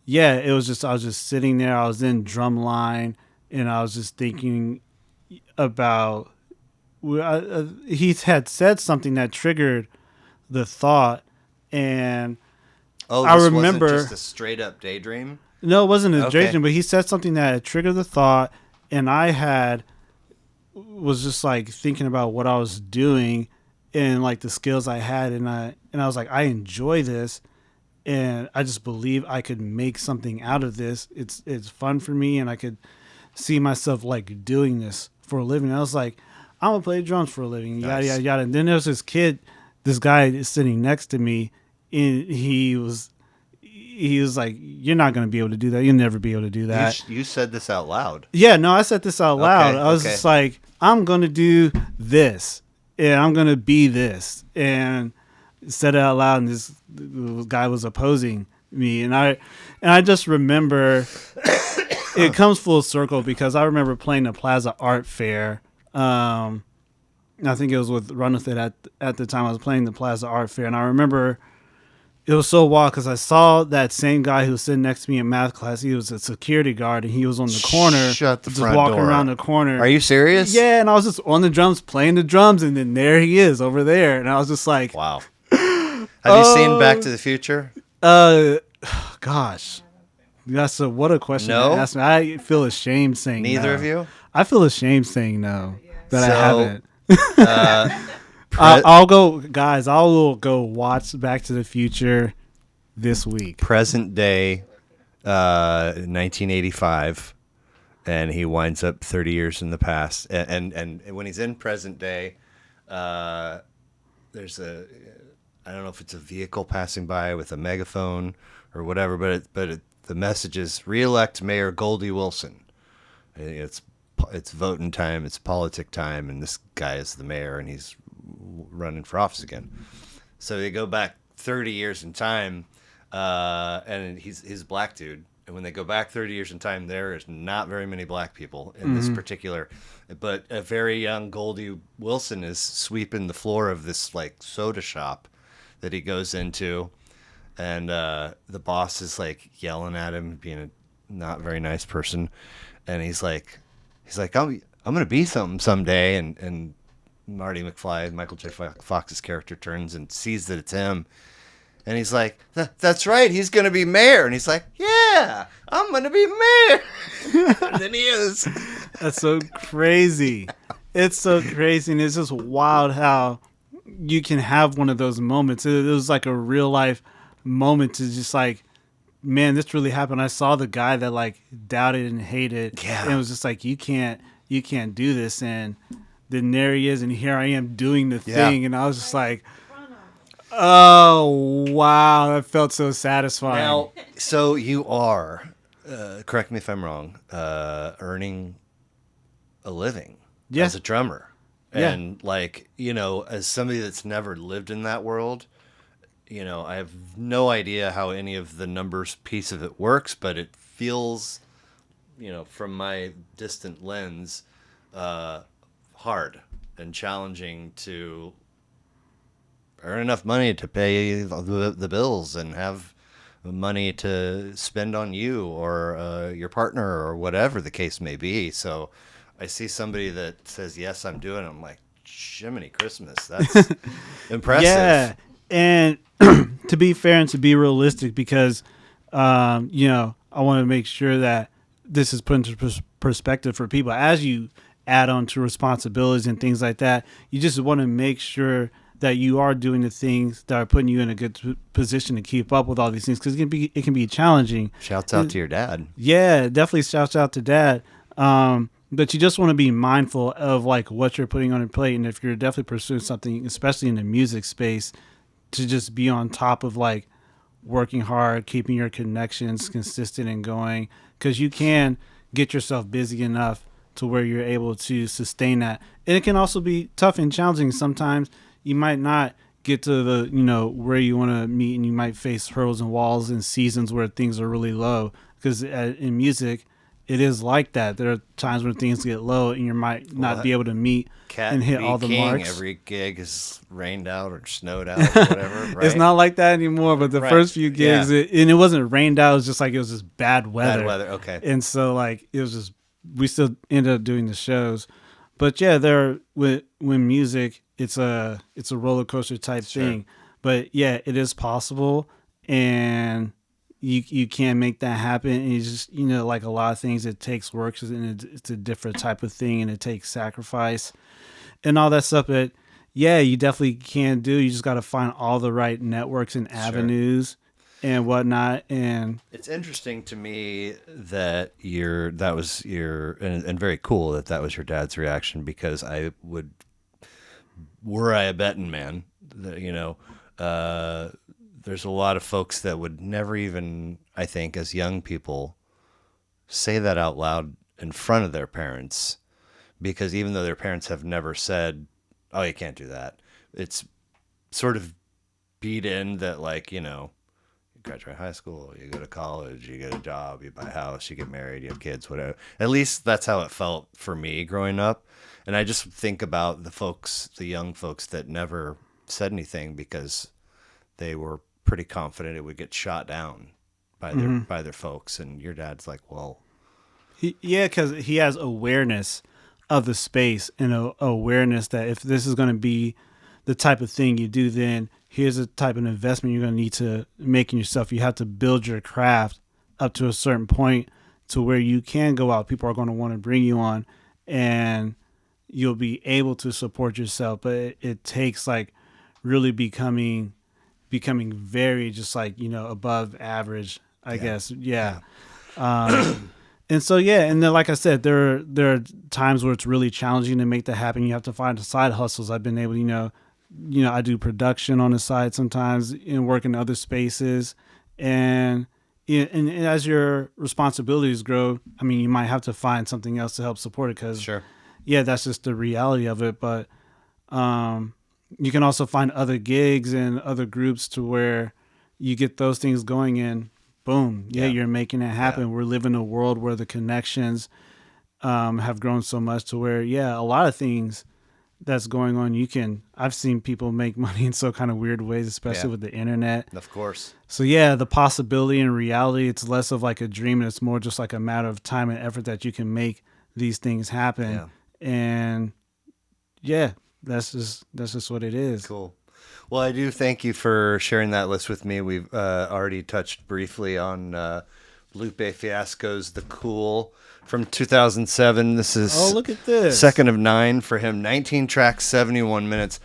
yeah, it was just I was just sitting there. I was in drumline, and I was just thinking about. He had said something that triggered the thought, and Oh, I this wasn't remember. just a straight up daydream. No, it wasn't a Okay. daydream, but he said something that triggered the thought, and I had was just like thinking about what I was doing and like the skills I had, and I was like, I enjoy this, and I just believe I could make something out of this. It's fun for me, and I could see myself like doing this for a living. I was like, I'm gonna play drums for a living, yada Nice. yada yada. And then there was this kid, this guy is sitting next to me, and he was like, "You're not gonna be able to do that. You'll never be able to do that." You said this out loud. Yeah, no, I said this out loud. Okay. I was Okay. just like, I'm gonna do this, and I'm gonna be this, and said it out loud. And this guy was opposing me, and I just remember it comes full circle because I remember playing the Plaza Art Fair. I think it was with Run With It at the time. I was playing the Plaza Art Fair, and I remember it was so wild because I saw that same guy who was sitting next to me in math class. He was a security guard, and he was on the corner, Shut the just front walking door. around the corner. Are you serious? Yeah, and I was just on the drums, playing the drums, and then there he is over there, and I was just like, Wow. Have you seen Back to the Future? uh, gosh, that's what a question No? to ask me. I feel ashamed saying Neither no. of you? I feel ashamed saying no that I So, haven't. Uh, I'll go, guys. I'll go watch Back to the Future this week. present day, 1985, and he winds up 30 years in the past. And when he's in present day, there's I don't know if it's a vehicle passing by with a megaphone or whatever, but the message is reelect Mayor Goldie Wilson. And it's voting time, it's politic time, and this guy is the mayor, and he's running for office again. So they go back 30 years in time, and he's a black dude. And when they go back 30 years in time, there is not very many black people in this particular. But a very young Goldie Wilson is sweeping the floor of this like soda shop that he goes into, and the boss is like yelling at him, being a not very nice person, and he's like, I'm gonna be something someday, and Marty McFly, Michael J. Fox's character, turns and sees that it's him. And he's like, that's right, he's going to be mayor. And he's like, yeah, I'm going to be mayor. And then he is. That's so crazy. It's so crazy. And it's just wild how you can have one of those moments. It was like a real life moment to just like, man, this really happened. I saw the guy that like doubted and hated. Yeah. And it was just like, you can't do this. And then there he is. And here I am doing the Yeah. thing. And I was just like, oh, wow. That felt so satisfying. Now, so you are, correct me if I'm wrong, earning a living Yeah. as a drummer. Yeah. And like, as somebody that's never lived in that world, I have no idea how any of the numbers piece of it works, but it feels, from my distant lens, hard and challenging to earn enough money to pay the bills and have money to spend on you or your partner or whatever the case may be. So I see somebody that says, yes, I'm doing it. I'm like, Jiminy Christmas. That's impressive. Yeah. And to be fair and to be realistic, because, I want to make sure that this is put into perspective for people. As you add on to responsibilities and things like that, you just want to make sure that you are doing the things that are putting you in a good position to keep up with all these things, because it can be challenging. Shouts out to your dad. Yeah, definitely shouts out to dad. But you just want to be mindful of like what you're putting on your plate, and if you're definitely pursuing something, especially in the music space, to just be on top of like working hard, keeping your connections consistent and going, because you can get yourself busy enough to where you're able to sustain that. And it can also be tough and challenging. Sometimes you might not get to the, where you want to meet, and you might face hurdles and walls in seasons where things are really low, because in music, it is like that. There are times when things get low and you might not What? be able to meet Cat and hit be all the king. marks. Every gig is rained out or snowed out or whatever, It's right? not like that anymore. But the Right. first few gigs, Yeah. and it wasn't rained out. It was just like it was just bad weather. Bad weather. Okay. And so like it was just we still ended up doing the shows. But yeah, there when music, it's a roller coaster type Sure. thing. But yeah, it is possible, and you can make that happen. And it's just like a lot of things, it takes work, and it's a different type of thing, and it takes sacrifice and all that stuff. But yeah, you definitely can do. You just got to find all the right networks and avenues and whatnot. And It's interesting to me that that was your and very cool that was your dad's reaction, because were I a betting man, uh, there's a lot of folks that would never even, I think, as young people, say that out loud in front of their parents, because even though their parents have never said, "Oh, you can't do that," it's sort of beat in that, like, you graduate high school, you go to college, you get a job, you buy a house, you get married, you have kids, whatever. At least that's how it felt for me growing up. And I just think about the young folks that never said anything because they were pretty confident it would get shot down by their folks. And your dad's like, well, because he has awareness of the space and awareness that if this is going to be the type of thing you do, then here's the type of investment you're going to need to make in yourself. You have to build your craft up to a certain point to where you can go out. People are going to want to bring you on, and you'll be able to support yourself. But it takes like really becoming very just like above average, I guess. Yeah. And so yeah, and then like I said, there are times where it's really challenging to make that happen. You have to find side hustles. I've been able to, I do production on the side sometimes and work in other spaces, and and as your responsibilities grow, I mean, you might have to find something else to help support it, because sure. yeah, that's just the reality of it. But you can also find other gigs and other groups to where you get those things going, and boom, yeah, you're making it happen. Yeah. We're living in a world where the connections have grown so much to where, yeah, a lot of things that's going on, I've seen people make money in so kind of weird ways, especially with the internet. Of course. So yeah, the possibility and reality, it's less of like a dream, and it's more just like a matter of time and effort that you can make these things happen. Yeah. And yeah, that's just what it is. Cool. Well, I do thank you for sharing that list with me. We've already touched briefly on Lupe Fiasco's The Cool from 2007. This is Look at this. second of 9 for him. 19 tracks, 71 minutes.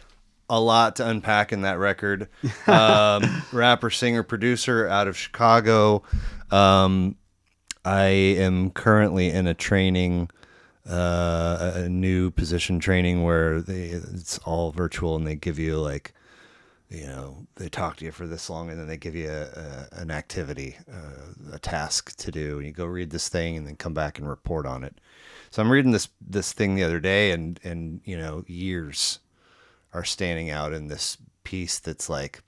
A lot to unpack in that record. Rapper, singer, producer out of Chicago. I am currently in a new position training where it's all virtual, and they give you like, they talk to you for this long, and then they give you an activity, a task to do, and you go read this thing and then come back and report on it. So I'm reading this thing the other day, and years are standing out in this piece that's like,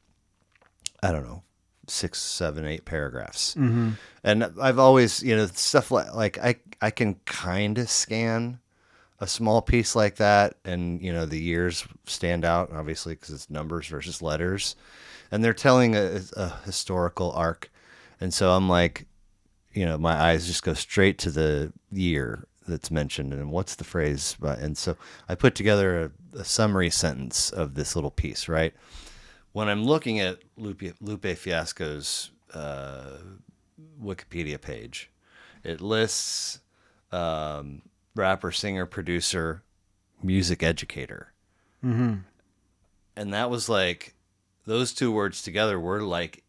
I don't know, 6, 7, 8 paragraphs. Mm-hmm. And I've always, stuff like I can kind of scan a small piece like that, and the years stand out, obviously, because it's numbers versus letters, and they're telling a historical arc. And so I'm like, my eyes just go straight to the year that's mentioned, and what's the phrase. And so I put together a summary sentence of this little piece, right? When I'm looking at Lupe Fiasco's Wikipedia page, it lists rapper, singer, producer, music educator. Mm-hmm. And that was like, those two words together were like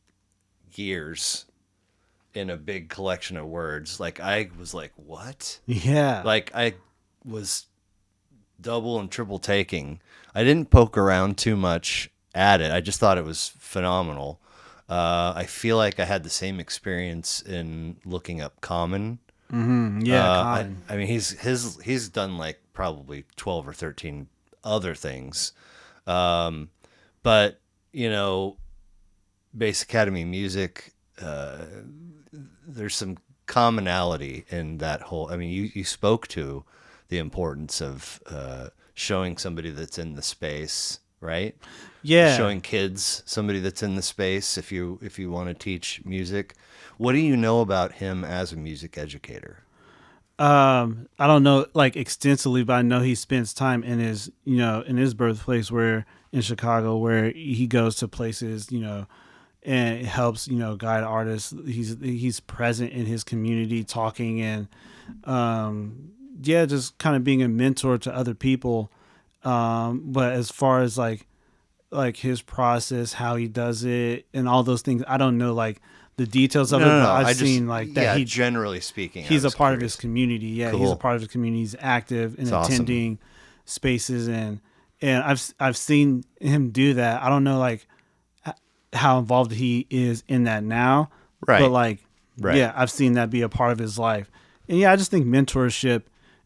years in a big collection of words. Like, I was like, what? Yeah. Like, I was double and triple taking. I didn't poke around too much at it. I just thought it was phenomenal. I feel like I had the same experience in looking up Common. Mm-hmm. Yeah, Common. I mean, he's done like probably 12 or 13 other things. But, Bass Academy Music, there's some commonality in that whole. I mean, you spoke to the importance of showing somebody that's in the space, right? Yeah. Showing kids somebody that's in the space if you want to teach music. What do you know about him as a music educator? I don't know like extensively, but I know he spends time in his, in his birthplace, where in Chicago, where he goes to places, and helps, guide artists. He's present in his community, talking and, yeah, just kind of being a mentor to other people. But as far as like his process, how he does it, and all those things, I don't know like the details of No, it, no, but no. I've I just seen like that yeah. Generally speaking, I he's a was part of his curious. community. Yeah, he's a Cool. part of his community. He's active in It's awesome. attending spaces, and I've seen him do that. I don't know like how involved he is in that now, but Right. like Right. yeah, I've seen that be a part of his life. And yeah, I just think mentorship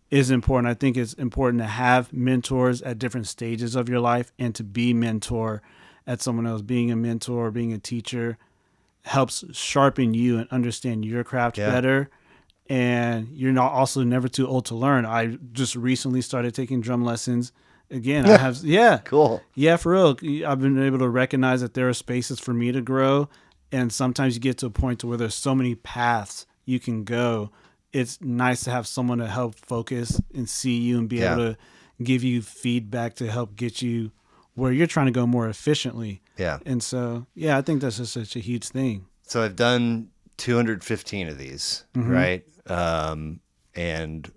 is important. I think it's important to have mentors at different stages of your life, and to be mentor at someone else. Being a mentor, being a teacher helps sharpen you and understand your craft Yeah. better. And you're not also never too old to learn. I just recently started taking drum lessons again. I have, yeah, Cool. yeah, for real. I've been able to recognize that there are spaces for me to grow, and sometimes you get to a point to where there's so many paths you can go. It's nice to have someone to help focus and see you and be Yeah. able to give you feedback to help get you where you're trying to go more efficiently. Yeah. And so, yeah, I think that's just such a huge thing. So I've done 215 of these, right? And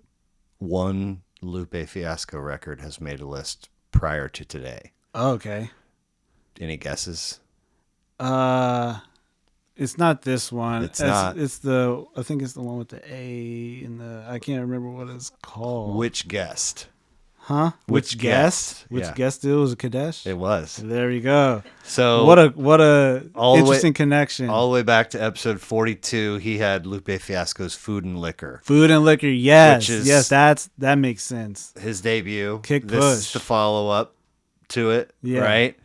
one Lupe Fiasco record has made a list prior to today. Okay. Any guesses? It's not this one. It's not. It's the. I think it's the one with the A and the. I can't remember what it's called. Which guest? Huh? Which guest? Which Yeah. guest? It was a Kadesh. It was. There you go. So What a all the way- interesting connection. all the way back to episode 42, he had Lupe Fiasco's Food and Liquor, Food and liquor. Yes, Which is- yes. that makes sense. his debut. Kick This is push. the follow up to it, Yeah. right?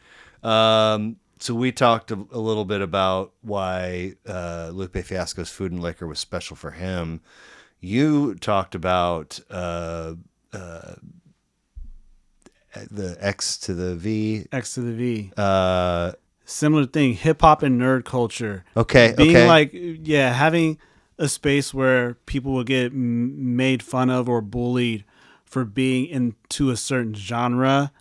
So we talked a little bit about why Lupe Fiasco's Food and Liquor was special for him. You talked about the X to the V. X to the V. Uh, Similar thing. Hip hop and nerd culture. okay, Being okay. like, yeah, having a space where people will get made fun of or bullied for being into a certain genre,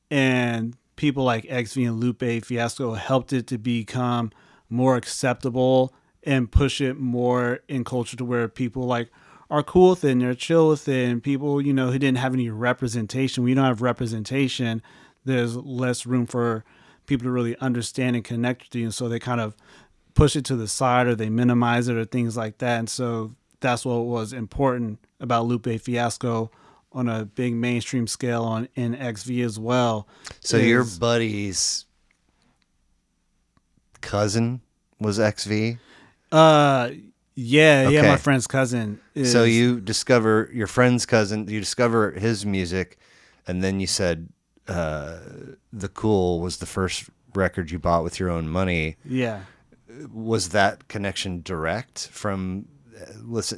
and people like XV and Lupe Fiasco helped it to become more acceptable and push it more in culture to where people like are cool with it and they're chill with it, and people, who didn't have any representation. When you don't have representation, there's less room for people to really understand and connect with you, and so they kind of push it to the side, or they minimize it, or things like that. And so that's what was important about Lupe Fiasco on a big mainstream scale in XV as well. So your buddy's cousin was XV? Yeah, Okay. my friend's cousin is, So you discover your friend's cousin, you discover his music, and then you said The Cool was the first record you bought with your own money. yeah. Was that connection direct from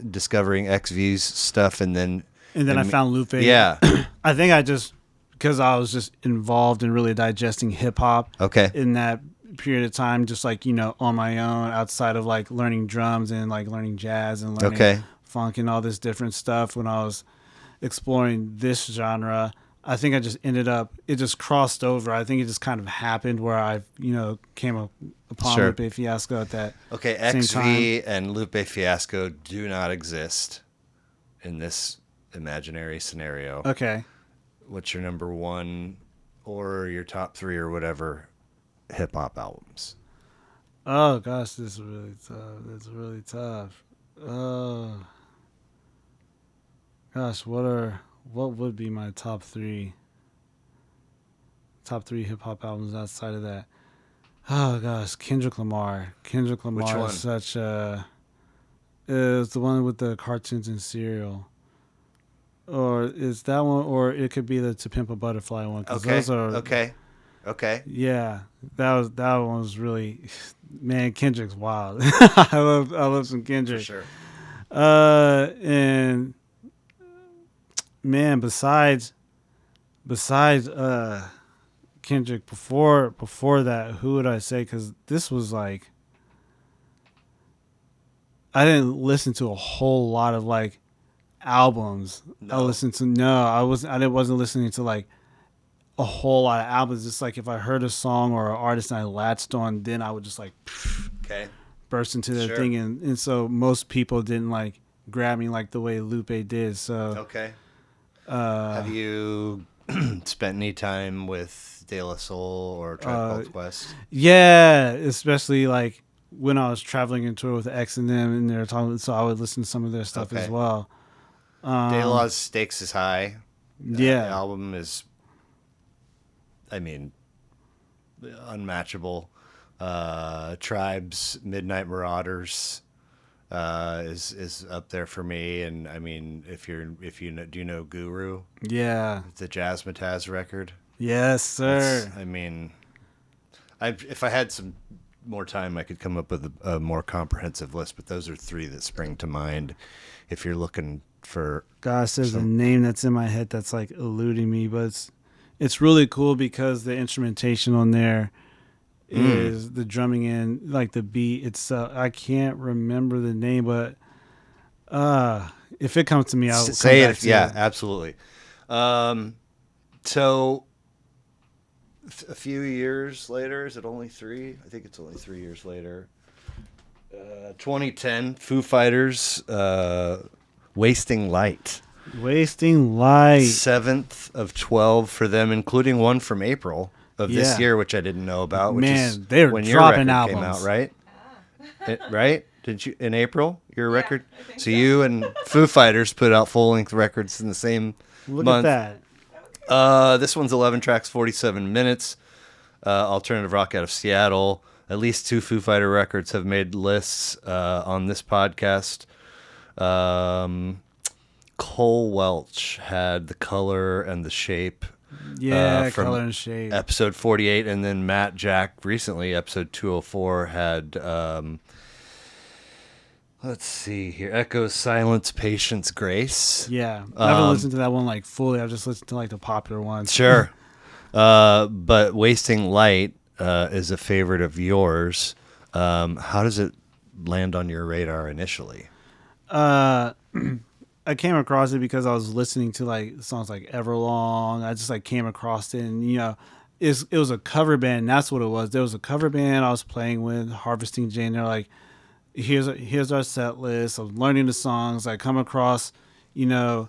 discovering XV's stuff and then I found Lupe. Yeah. I think because I was just involved in really digesting hip hop Okay. in that period of time, just like, on my own, outside of like learning drums and like learning jazz and learning Okay. funk and all this different stuff. When I was exploring this genre, I think it just crossed over. I think it just kind of happened where I, came upon Sure. Lupe Fiasco at that. Okay, Same XV and Lupe Fiasco do not exist in this imaginary scenario. Okay. What's your number one or your top three or whatever hip hop albums? Oh gosh, this is really tough. That's really tough. Oh gosh, what would be my top three hip hop albums outside of that? Oh gosh, Kendrick Lamar. Kendrick Lamar Which one? is such a. It's the one with the cartoons and cereal. Or is that one, or it could be the To Pimp a Butterfly one? 'Cause Okay. those are, Okay. yeah, that one was really, man. Kendrick's wild. I love some For Kendrick. sure. And man, besides Kendrick, before that, who would I say? Because this was like I didn't listen to a whole lot of like albums. I No. listened to no, I wasn't listening to like a whole lot of albums. Just like if I heard a song or an artist and I latched on, then I would just like Okay. burst into the Sure. thing, and so most people didn't like grab me like the way Lupe did. So Okay. uh, Have you spent any time with De La Soul or Tribe uh, Called Quest? yeah, especially like when I was traveling in tour with X and them, and they're talking, so I would listen to some of their stuff as Okay. well. De Um, La's Stakes is High. That yeah, album is, I mean, unmatchable. Tribe's Midnight Marauders is up there for me, and I mean, if you know, do you know Guru, yeah, the Jazzmatazz record? yes, That's, sir. I mean, if I had some more time, I could come up with a more comprehensive list, but those are three that spring to mind. If you're looking for Gosh, there's a some, name that's in my head that's like eluding me, but it's really cool because the instrumentation on there mm, is the drumming and like the beat. It's I can't remember the name, but if it comes to me, I'll come say it, back if, to yeah, it. absolutely. Um, so a few years later, is it only three? I think it's only 3 years later. 2010, Foo Fighters, Wasting Light. Wasting light. 7th of 12 for them, including one from April of this Yeah, year, which I didn't know about, which is man, they're when your dropping record came out, albums. right? Right? Did you in April your Yeah, record? I think So so. you and Foo Fighters put out full length records in the same Look at month. that. Okay. This one's 11 tracks, 47 minutes. Alternative rock out of Seattle. At least two Foo Fighter records have made lists on this podcast. Um, Cole Welch had The Color and the Shape Yeah, from color and shape. episode 48, and then Matt Jack recently, episode 204, had, let's see here, Echoes, Silence, Patience, Grace. Yeah, I haven't listened to that one like fully. I've just listened to like the popular ones. Sure. But Wasting Light is a favorite of yours. How does it land on your radar initially? uh, I came across it because I was listening to like songs like Everlong. I just like came across it, and it was a cover band. That's what it was. There was a cover band I was playing with, Harvesting Jane. They're like, here's our set list. I was learning the songs. I come across, you know,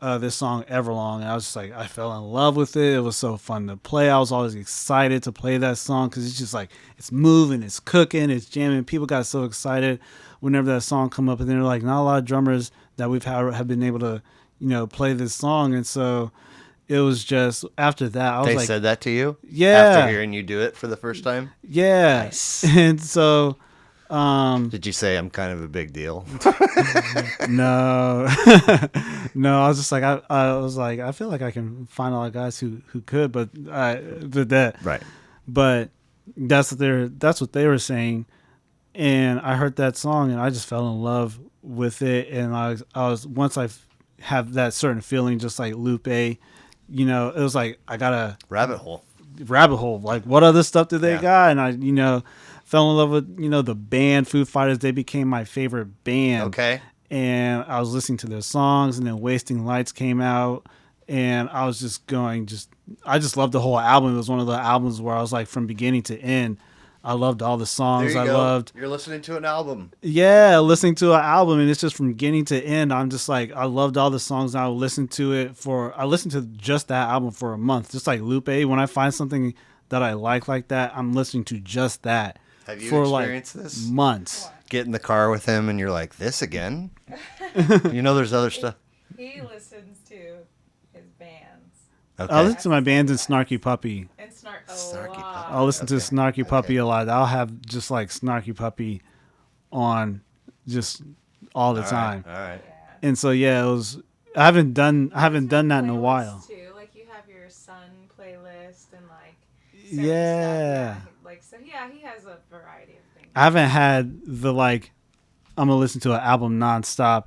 this song Everlong, and I was just like, I fell in love with it. It was so fun to play. I was always excited to play that song because it's just like it's moving, it's cooking, it's jamming. People got so excited whenever that song come up, and they're like, not a lot of drummers that we've had have been able to, play this song, and so it was just after that I was They like, said that to you after yeah, hearing you do it for the first time? yeah, Nice. and so Did you say I'm kind of a big deal? no, no, I was just like, I was like, I feel like I can find a lot of guys who could, Right. but that's what they were saying, and I heard that song and I just fell in love with it, and I was once I have that certain feeling, just like Lupe, it was like I gotta Rabbit hole. rabbit hole. Like, what other stuff do they Yeah. got? And I, fell in love with the band Foo Fighters. They became my favorite band, Okay. and I was listening to their songs, and then Wasting Lights came out, and I was just I just loved the whole album. It was one of the albums where I was like from beginning to end, I loved all the There songs. you I go. loved, You're listening to an album. yeah, listening to an album, and it's just from beginning to end. I'm just like, I loved all the songs. And I listened I listened to just that album for a month, just like Lupe. When I find something that I like that, I'm listening to just that Have you for like experienced this? months. What? Get in the car with him and you're like, this again? There's other stuff. He listens to his bands Okay. I listen to my bands and Snarky Puppy. and snark a Snarky Puppy. lot. I'll listen to Okay. Snarky Puppy Okay. a lot. I'll have just like Snarky Puppy on just all the All right. time. All right. Yeah. And so yeah, it was. I haven't done that in a Playlists, while. too. Like you have your son playlist and like 70s Yeah. stuff. Yeah. Like so yeah, he has a variety of things. I haven't had the like I'm gonna listen to an album nonstop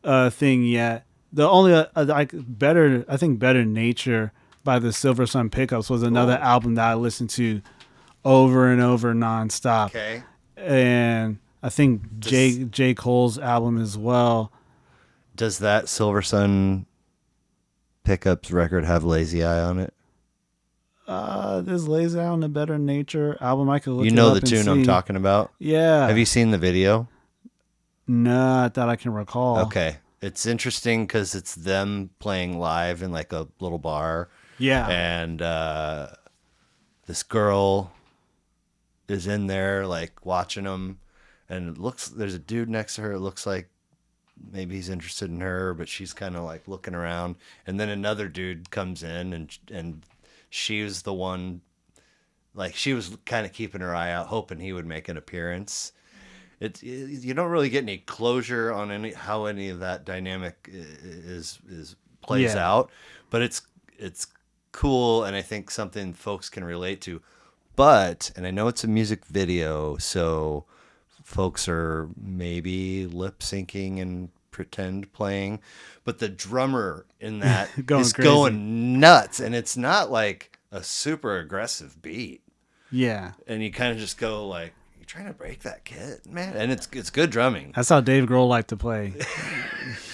Yeah. thing yet. The only I think Better Nature by the Silver Sun Pickups was another Cool. album that I listened to over and over nonstop. Okay. And I think Does J Cole's album as well. does that Silver Sun Pickups record have Lazy Eye on it? This lays out a Better Nature album. I could look You it know up the and tune I'm see. talking about? Yeah. Have you seen the video? Not that I can recall. Okay. It's interesting because it's them playing live in like a little bar. Yeah. And this girl is in there like watching them. And it looks, there's a dude next to her. It looks like maybe he's interested in her, but she's kind of like looking around. And then another dude comes in and she was the one, like she was kind of keeping her eye out, hoping he would make an appearance. You don't really get any closure on how any of that dynamic is plays Yeah. out, but it's cool, and I think something folks can relate to. But, and I know it's a music video, so folks are maybe lip syncing and pretend playing, but the drummer in that Going is crazy. going nuts, and it's not like a super aggressive beat, Yeah. and you kind of just go like, you're trying to break that kid, man. And it's good drumming. That's how Dave Grohl liked to play.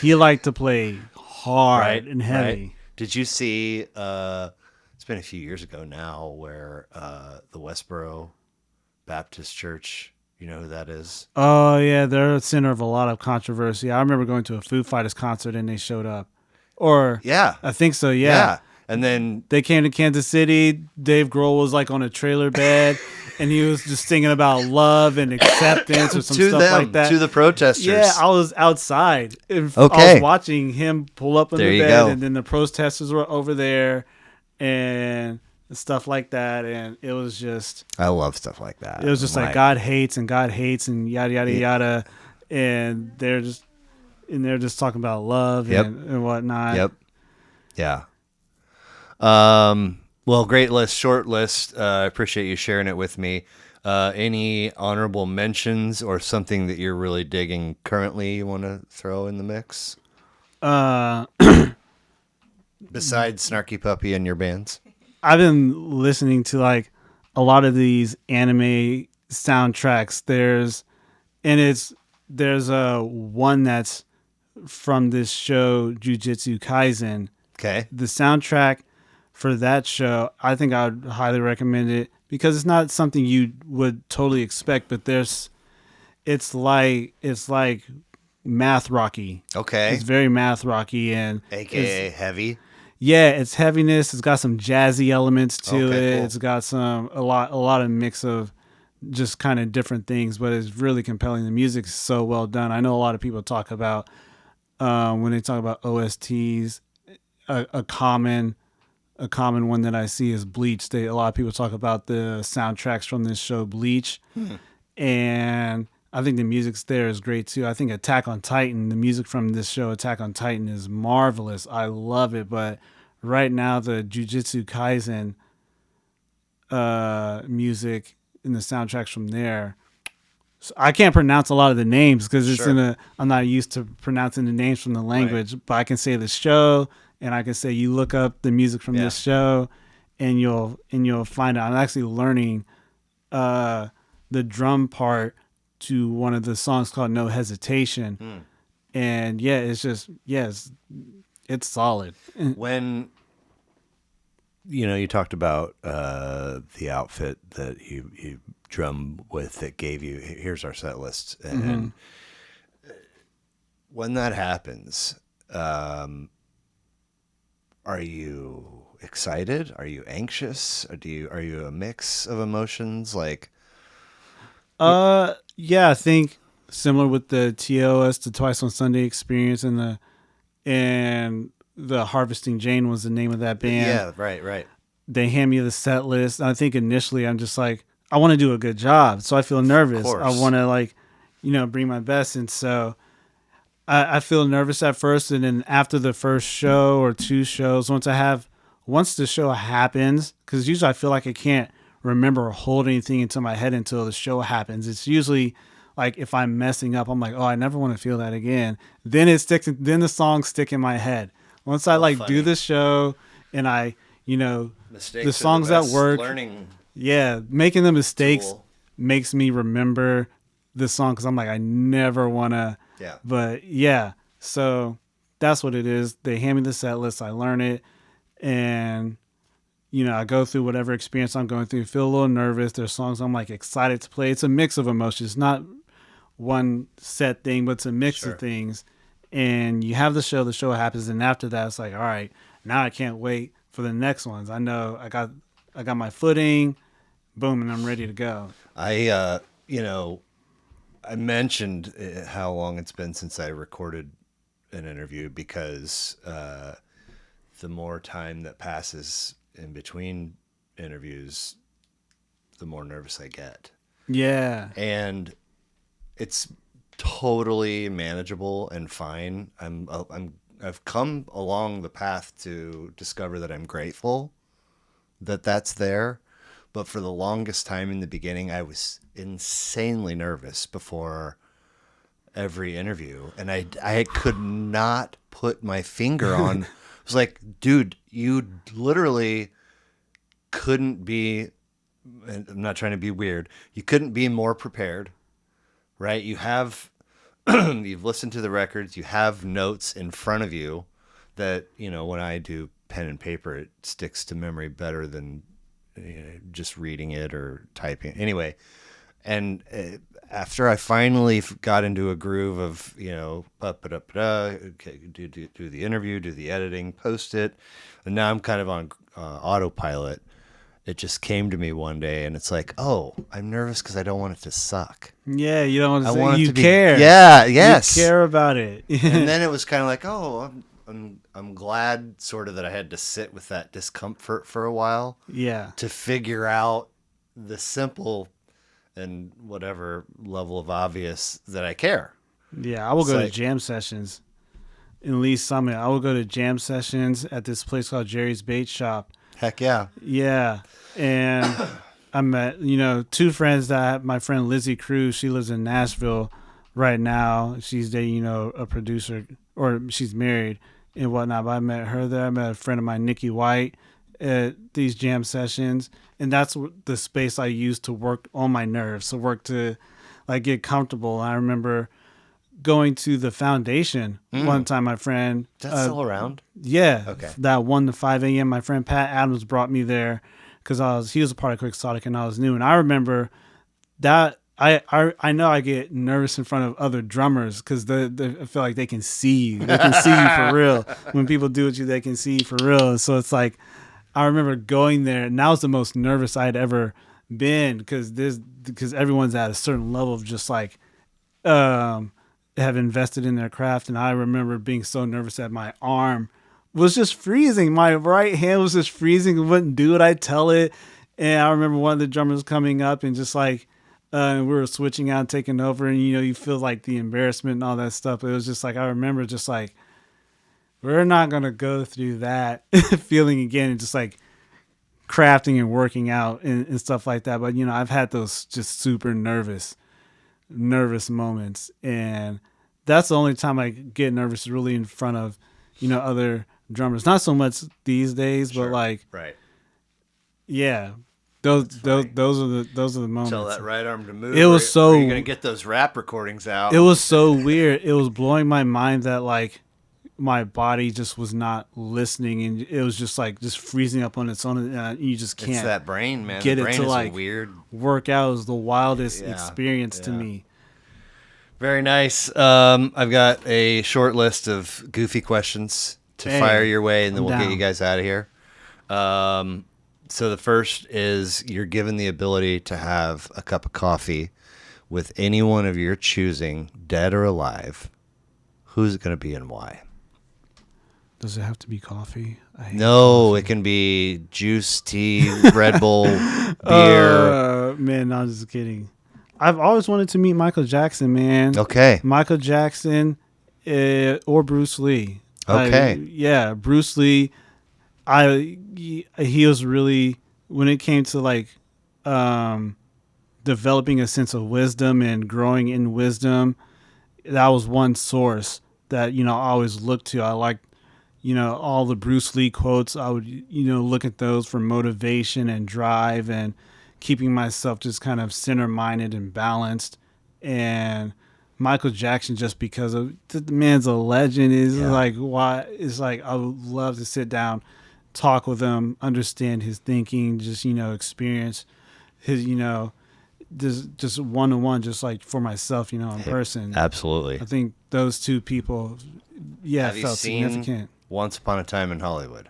He liked to play hard Right, and heavy. right. Did you see it's been a few years ago now where the Westboro Baptist Church, you know who that is? Oh yeah, they're the center of a lot of controversy. I remember going to a Foo Fighters concert and they showed up. Or Yeah. I think so, yeah. And then They came to Kansas City. Dave Grohl was like on a trailer bed and he was just singing about love and acceptance or some to stuff them, like that. to the protesters. Yeah, I was outside. I Okay. was watching him pull up in There the you bed, go. and then the protesters were over there, and stuff like that. And it was just, I love stuff like that. it was just like God hates and yada yada yada, and they're just talking about love Yep. and whatnot. Yep. Yeah. Well, great list, short list. I appreciate you sharing it with me. Any honorable mentions or something that you're really digging currently you want to throw in the mix? Besides Snarky Puppy and your bands? I've been listening to like a lot of these anime soundtracks. There's a one that's from this show Jujutsu Kaisen. Okay. The soundtrack for that show, I think I would highly recommend it because it's not something you would totally expect, but it's like math rocky. Okay. It's very math rocky and AKA heavy. yeah, it's heaviness. It's got some jazzy elements to Okay, it. cool. It's got a lot of mix of just kind of different things, but it's really compelling. The music's so well done. I know a lot of people talk about when they talk about OSTs, a common one that I see is Bleach. A lot of people talk about the soundtracks from this show Bleach, and I think the music's there is great too. I think Attack on Titan, the music from this show Attack on Titan is marvelous. I love it, but right now the Jujutsu Kaisen music and the soundtracks from there, so I can't pronounce a lot of the names because it's Sure. I'm not used to pronouncing the names from the language, but I can say the show and I can say you look up the music from this show and you'll find out. I'm actually learning the drum part to one of the songs called No Hesitation. And yeah, it's just, it's solid. When you talked about the outfit that you drum with that gave you, here's our set list, and when that happens, are you excited? Are you anxious? Are you a mix of emotions? Like, Yeah, I think similar with the TOS, the Twice on Sunday experience, and the Harvesting Jane was the name of that band. yeah, right. They hand me the set list. And I think initially I'm just like, I want to do a good job. So I feel nervous. course. I want to bring my best. And so I feel nervous at first. And then after the first show or two shows, once the show happens, because usually I feel like I can't remember or hold anything into my head until the show happens. It's usually like if I'm messing up, I'm like, oh, I never want to feel that again. Then it sticks. Then the songs stick in my head. Once I like do funny. the show and I, you know, Mistakes the songs are the that best work. learning Yeah, making the mistakes tool. makes me remember the song because I'm like, I never want to. Yeah. But yeah, so that's what it is. They hand me the set list. I learn it. And, I go through whatever experience I'm going through, feel a little nervous. There's songs I'm like excited to play. It's a mix of emotions, not one set thing, but it's a mix Sure. of things. And you have the show happens. And after that, it's like, all right, now I can't wait for the next ones. I know I got my footing, boom, and I'm ready to go. I mentioned how long it's been since I recorded an interview because the more time that passes in between interviews, the more nervous I get. Yeah. And it's totally manageable and fine. I've come along the path to discover that I'm grateful that that's there. But for the longest time in the beginning, I was insanely nervous before every interview, and I could not put my finger on. It was like, dude, you literally couldn't be. And I'm not trying to be weird. You couldn't be more prepared, right? You have you've listened to the records. You have notes in front of you that when I do pen and paper, it sticks to memory better than just reading it or typing. Anyway, and after I finally got into a groove of okay, do the interview, do the editing, post it, and now I'm kind of on autopilot. It just came to me one day, and it's like, oh, I'm nervous because I don't want it to suck. Yeah, you don't want to I say want it you to be, care. yeah, yes, You care about it. And then it was kind of like, oh, I'm glad sort of that I had to sit with that discomfort for a while. Yeah. To figure out the simple and whatever level of obvious that I care. Yeah, I will go to jam sessions in Lee Summit. I will go to jam sessions at this place called Jerry's Bait Shop. Heck yeah. Yeah. And I met, two friends that my friend Lizzie Cruz, she lives in Nashville right now. She's dating, a producer, or she's married and whatnot. But I met her there. I met a friend of mine, Nikki White, at these jam sessions. And that's the space I use to work on my nerves, to work to like get comfortable. I remember going to the Foundation one time. My friend, that's still around. Yeah. Okay. That 1 to 5 a.m. My friend Pat Adams brought me there because he was a part of Quixotic and I was new. And I remember that I know I get nervous in front of other drummers because I feel like they can see you. They can see you for real. When people do it, they can see you for real. And so it's like, I remember going there, and that was the most nervous I'd ever been because everyone's at a certain level of just like have invested in their craft. And I remember being so nervous that my arm was just freezing. My right hand was just freezing. It wouldn't do it. I'd tell it. And I remember one of the drummers coming up and just like, and we were switching out, taking over, and you feel like the embarrassment and all that stuff. It was just like, I remember just like, we're not going to go through that feeling again and just like crafting and working out and stuff like that. But, I've had those just super nervous moments. And that's the only time I get nervous really in front of, other drummers. Not so much these days, Sure. But like, right. Yeah. Those are the moments. Tell that right arm to move. It was so. You're gonna get those rap recordings out. It was so weird. It was blowing my mind that like my body just was not listening, and it was just like freezing up on its own. And you just can't. It's that brain, man. Get the brain it to is like weird. work out. It was the wildest experience to me. Very nice. I've got a short list of goofy questions to fire your way, and then we'll get you guys out of here. So the first is, you're given the ability to have a cup of coffee with anyone of your choosing, dead or alive. Who's it going to be and why? Does it have to be coffee? No, it can be juice, tea, Red Bull, beer. Man, no, I'm just kidding. I've always wanted to meet Michael Jackson, man. Okay. Michael Jackson or Bruce Lee. Okay. Bruce Lee. He was really, when it came to like the developing a sense of wisdom and growing in wisdom, that was one source that I always looked to. I like all the Bruce Lee quotes. I would look at those for motivation and drive and keeping myself just kind of center minded and balanced. And Michael Jackson, just because of the man's a legend, is Yeah. like why it's like I would love to sit down, talk with him, understand his thinking, just experience his just one to one, just like for myself, in person. Absolutely. I think those two people, Have you felt seen significant. Once Upon a Time in Hollywood?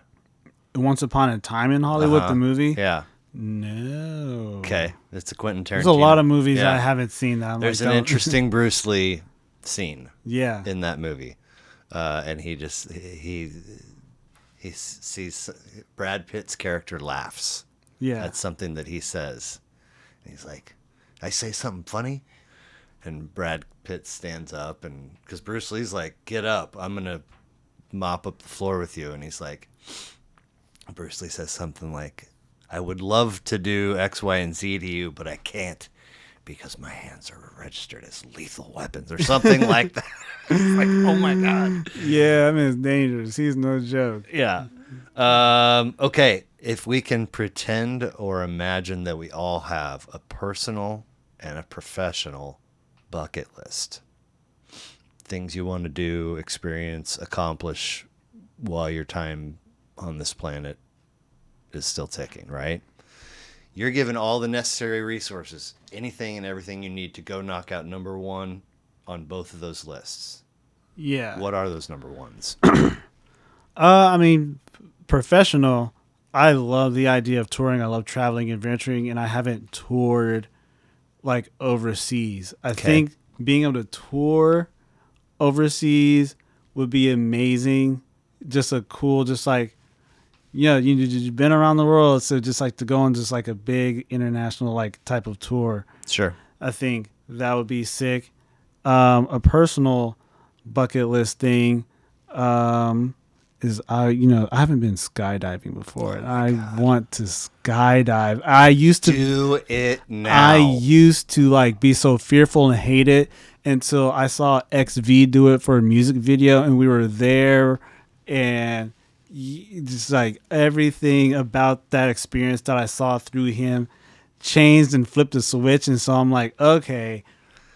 Once Upon a Time in Hollywood, the movie. Yeah. No. Okay. It's a Quentin Tarantino. There's a lot of movies Yeah. I haven't seen that. There's an interesting Bruce Lee scene Yeah. in that movie, and he sees Brad Pitt's character laughs. Yeah. That's something that he says. And he's like, I say something funny? And Brad Pitt stands up, and because Bruce Lee's like, get up, I'm going to mop up the floor with you. And he's like, Bruce Lee says something like, I would love to do X, Y, and Z to you, but I can't because my hands are registered as lethal weapons or something like that. It's like, oh my God. Yeah, I mean, it's dangerous. He's no joke. Yeah. Okay. If we can pretend or imagine that we all have a personal and a professional bucket list, things you want to do, experience, accomplish while your time on this planet is still ticking, right? You're given all the necessary resources, anything and everything you need to go knock out number one on both of those lists. Yeah. What are those number ones? I mean, professional. I love the idea of touring. I love traveling and venturing, and I haven't toured like overseas. I think being able to tour overseas would be amazing. Just a cool, just like, you've been around the world, so just like to go on just like a big international like type of tour. Sure. I think that would be sick. A personal bucket list thing is I haven't been skydiving before, and I want to skydive. I used to do it now. I used to like be so fearful and hate it until I saw XV do it for a music video, and we were there, and just like everything about that experience that I saw through him changed and flipped a switch. And so I'm like, okay,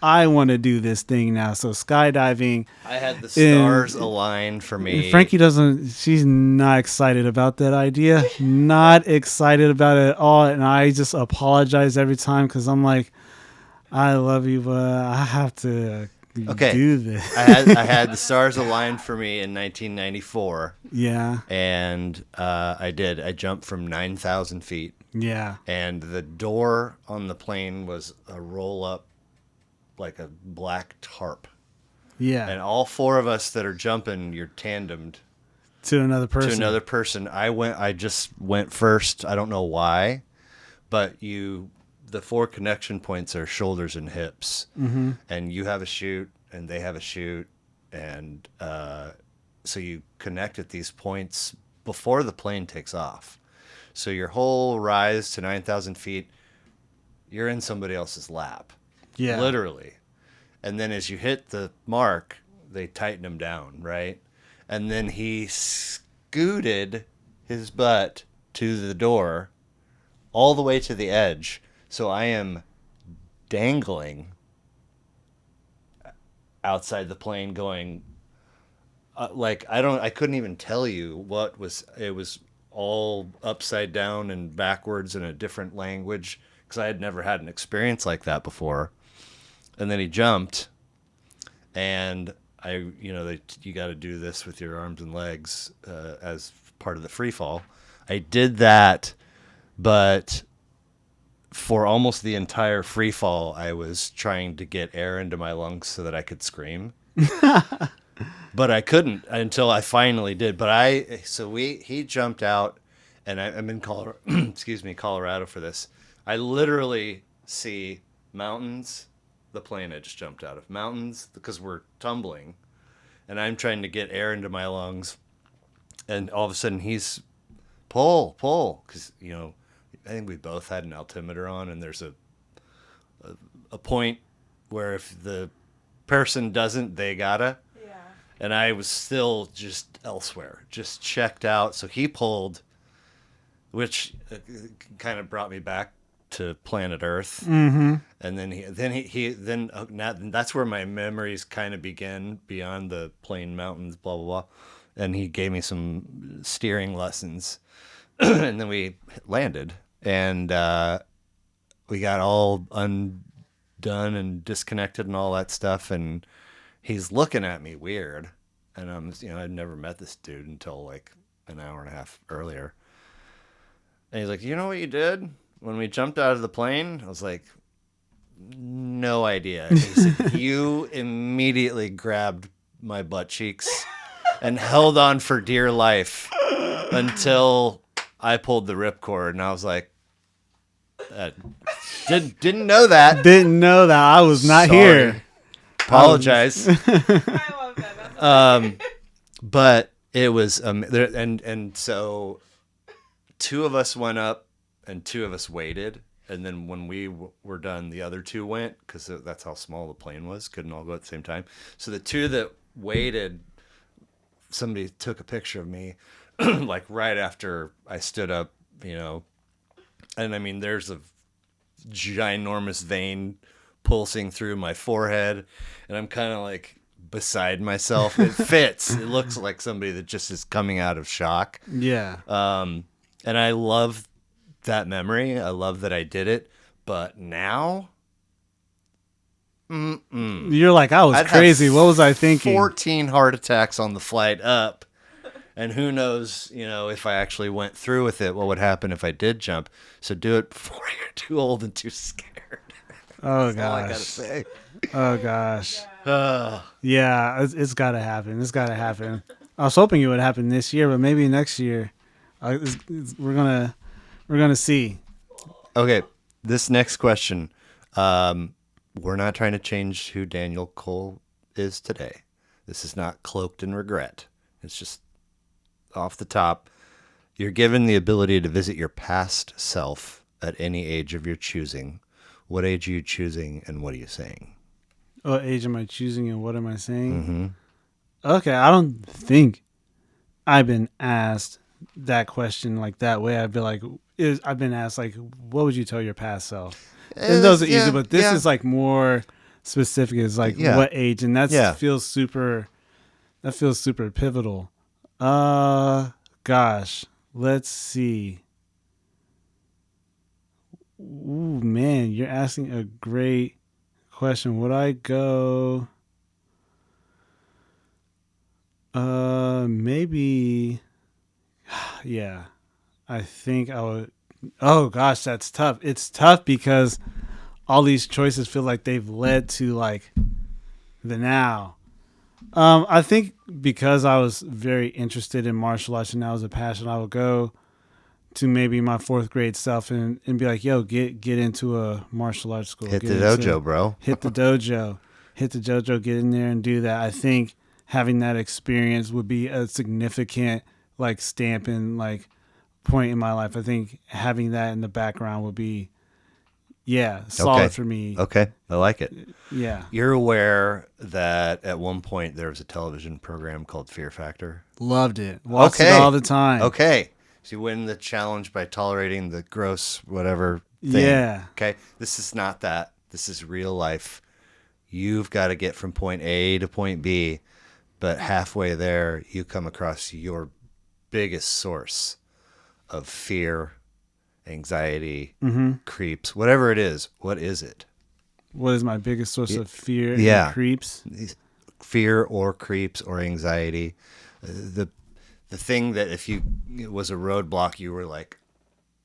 I want to do this thing now. So skydiving. I had the stars align for me. Frankie she's not excited about that idea. Not excited about it at all. And I just apologize every time because I'm like, I love you, but I have to do this. I had the stars aligned for me in 1994. Yeah. And I did. I jumped from 9,000 feet. Yeah. And the door on the plane was a roll up, like a black tarp. Yeah. And all four of us that are jumping, you're tandemed to another person. I just went first. I don't know why, but the four connection points are shoulders and hips. Mm-hmm. And you have a chute and they have a chute. And so you connect at these points before the plane takes off. So your whole rise to 9,000 feet, you're in somebody else's lap. Yeah. Literally. And then as you hit the mark, they tighten him down, right? And then he scooted his butt to the door all the way to the edge. So I am dangling outside the plane going, I couldn't even tell you it was all upside down and backwards in a different language because I had never had an experience like that before. And then he jumped, and you got to do this with your arms and legs as part of the free fall. I did that, but for almost the entire free fall, I was trying to get air into my lungs so that I could scream. But I couldn't until I finally did. He jumped out, and I'm in Colorado for this. I literally see mountains. The plane I just jumped out of mountains because we're tumbling, and I'm trying to get air into my lungs, and all of a sudden he's pull because I think we both had an altimeter on, and there's a a point where if the person doesn't, they gotta. Yeah. And I was still just elsewhere, just checked out. So he pulled, which kind of brought me back to planet Earth. Mm-hmm. And then that's where my memories kind of begin beyond the plain mountains, blah blah blah. And he gave me some steering lessons, and then we landed, and we got all undone and disconnected and all that stuff. And he's looking at me weird, and I'd never met this dude until like an hour and a half earlier. And he's like, "You know what you did when we jumped out of the plane?" I was like, "No idea." And he said, "You immediately grabbed my butt cheeks and held on for dear life until I pulled the ripcord." And I was like, didn't know that. Didn't know that. I was not Sorry. here. Apologize. I love that. That's But it was and so two of us went up and two of us waited, and then when we were done, the other two went, because that's how small the plane was, couldn't all go at the same time. So the two that waited, somebody took a picture of me like right after I stood up, and I mean there's a ginormous vein pulsing through my forehead, and I'm kind of like beside myself. It fits. It looks like somebody that just is coming out of shock. Yeah. And I love that memory. I love that I did it. But now, You're like, I was I'd crazy. have What was I thinking? 14 heart attacks on the flight up. And who knows, if I actually went through with it, what would happen if I did jump. So do it before you're too old and too scared. Oh, That's all I gotta gosh. say. Oh, gosh. Uh, Yeah, it's got to happen. It's got to happen. I was hoping it would happen this year, but maybe next year. We're gonna see. okay, this next question. We're not trying to change who Daniel Cole is today. This is not cloaked in regret. It's just off the top. You're given the ability to visit your past self at any age of your choosing. What age are you choosing, and what are you saying? What age am I choosing, and what am I saying? Mm-hmm. Okay, I don't think I've been asked that question like that way. I'd be like, I've been asked like, what would you tell your past self? And those are easy, but this is like more specific. It's like what age, and feels super. That feels super pivotal. Gosh, let's see. Ooh, man, you're asking a great question. Would I go? Maybe. Yeah, I think I would. Oh gosh, that's tough. It's tough because all these choices feel like they've led to like the now. I think because I was very interested in martial arts and that was a passion, I would go to maybe my fourth grade self and be like, yo, get into a martial arts school. Hit the dojo, bro. Hit the dojo. Hit the dojo, get in there and do that. I think having that experience would be a significant like stamp and like point in my life. I think having that in the background would be solid for me. Okay, I like it. Yeah. You're aware that at one point there was a television program called Fear Factor? Loved it. Watched it all the time. Okay. So you win the challenge by tolerating the gross whatever thing. Yeah. Okay. This is not that. This is real life. You've got to get from point A to point B, but halfway there you come across your biggest source of fear, anxiety, creeps, whatever it is. What is it? What is my biggest source of fear and creeps? Fear or creeps or anxiety. The thing that if it was a roadblock, you were like,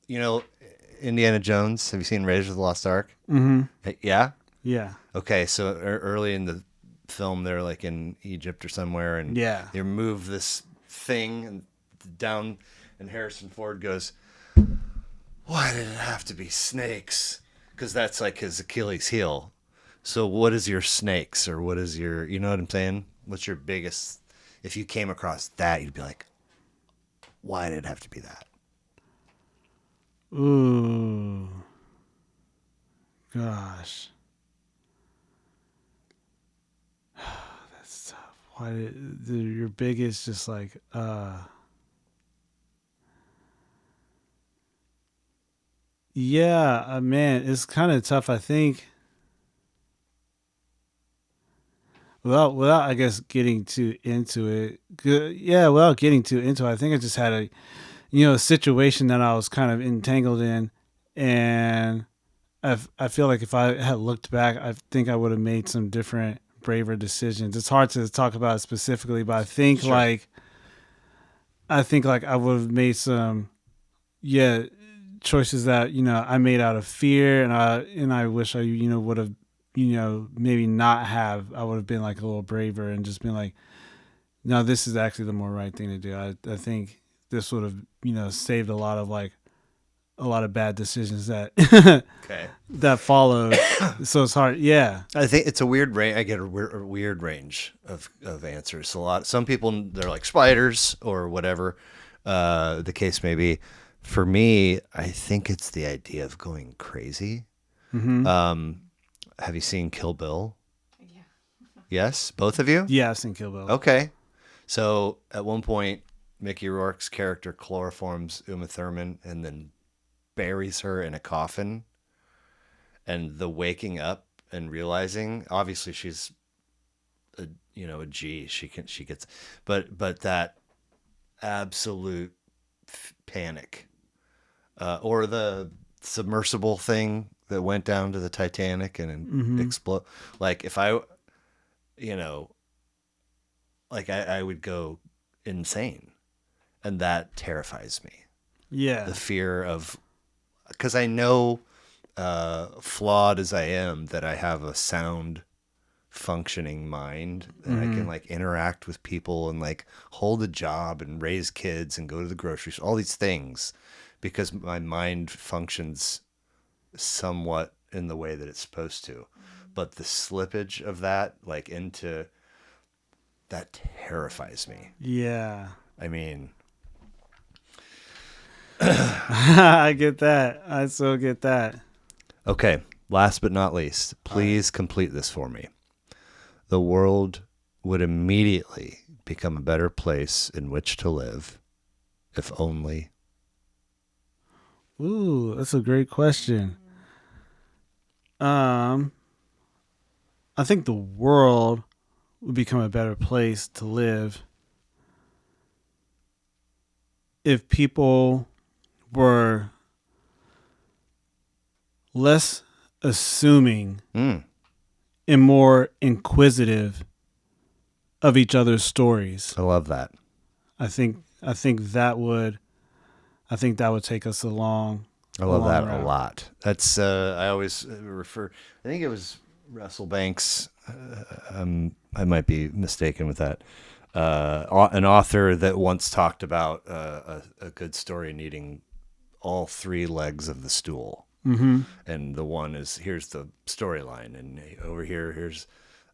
Indiana Jones. Have you seen Raiders of the Lost Ark? Mm-hmm. Yeah? Yeah. Okay, so early in the film, they're like in Egypt or somewhere, and they remove this thing and down, and Harrison Ford goes, why did it have to be snakes? Because that's like his Achilles heel. So what is your snakes, or what is your, you know what I'm saying? What's your biggest, if you came across that, you'd be like, why did it have to be that? Ooh. Gosh. That's tough. Why your biggest just like yeah, man, it's kind of tough. I think without I guess getting too into it. Yeah, without getting too into it, I think I just had a situation that I was kind of entangled in, and I feel like if I had looked back, I think I would have made some different, braver decisions. It's hard to talk about it specifically, but Sure. I think like I would have made some yeah choices that I made out of fear, and I wish I would have maybe not have. I would have been like a little braver and just been like, no, this is actually the more right thing to do. I think this would have saved a lot of bad decisions that Okay. that followed. So it's hard. Yeah. I think it's a weird range. I get a weird range of answers. Some people, they're like spiders or whatever the case may be. For me, I think it's the idea of going crazy. Mm-hmm. Have you seen Kill Bill? Yeah. Yes, both of you? Yeah, I've seen Kill Bill. Okay. So at one point, Mickey Rourke's character chloroforms Uma Thurman and then buries her in a coffin. And the waking up and realizing, obviously she's a G. She gets, but that absolute panic, or the submersible thing that went down to the Titanic and Mm-hmm. explode. Like if I, you know, like I would go insane, and that terrifies me. Yeah. The fear of, because I know, flawed as I am, that I have a sound functioning mind and I can like interact with people and like hold a job and raise kids and go to the grocery store, all these things, because my mind functions somewhat in the way that it's supposed to. But the slippage of that, like into that, terrifies me. Yeah. I mean, I get that. I so get that. okay, last but not least, please complete this for me. The world would immediately become a better place in which to live if only. Ooh, that's a great question. I think the world would become a better place to live if people were less assuming Mm, and more inquisitive of each other's stories. I love that. I think that would take us along. I love that a route. lot. That's I always refer. I think it was Russell Banks. I might be mistaken with that. An author that once talked about a good story needing all three legs of the stool. Mm-hmm. And the one is, here's the storyline, and over here, here's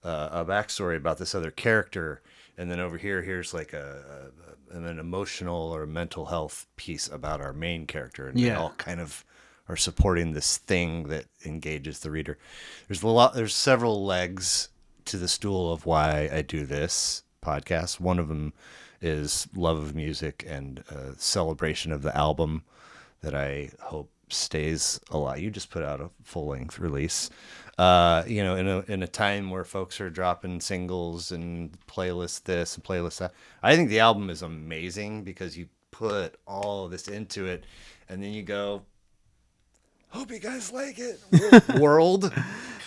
a backstory about this other character, and then over here, here's like an emotional or mental health piece about our main character, and they Yeah. all kind of are supporting this thing that engages the reader. There's several legs to the stool of why I do this podcast. One of them is love of music and celebration of the album that I hope stays alive. You just put out a full length release, in a time where folks are dropping singles and playlist this and playlist that. I think the album is amazing because you put all of this into it, and then you go, hope you guys like it, world.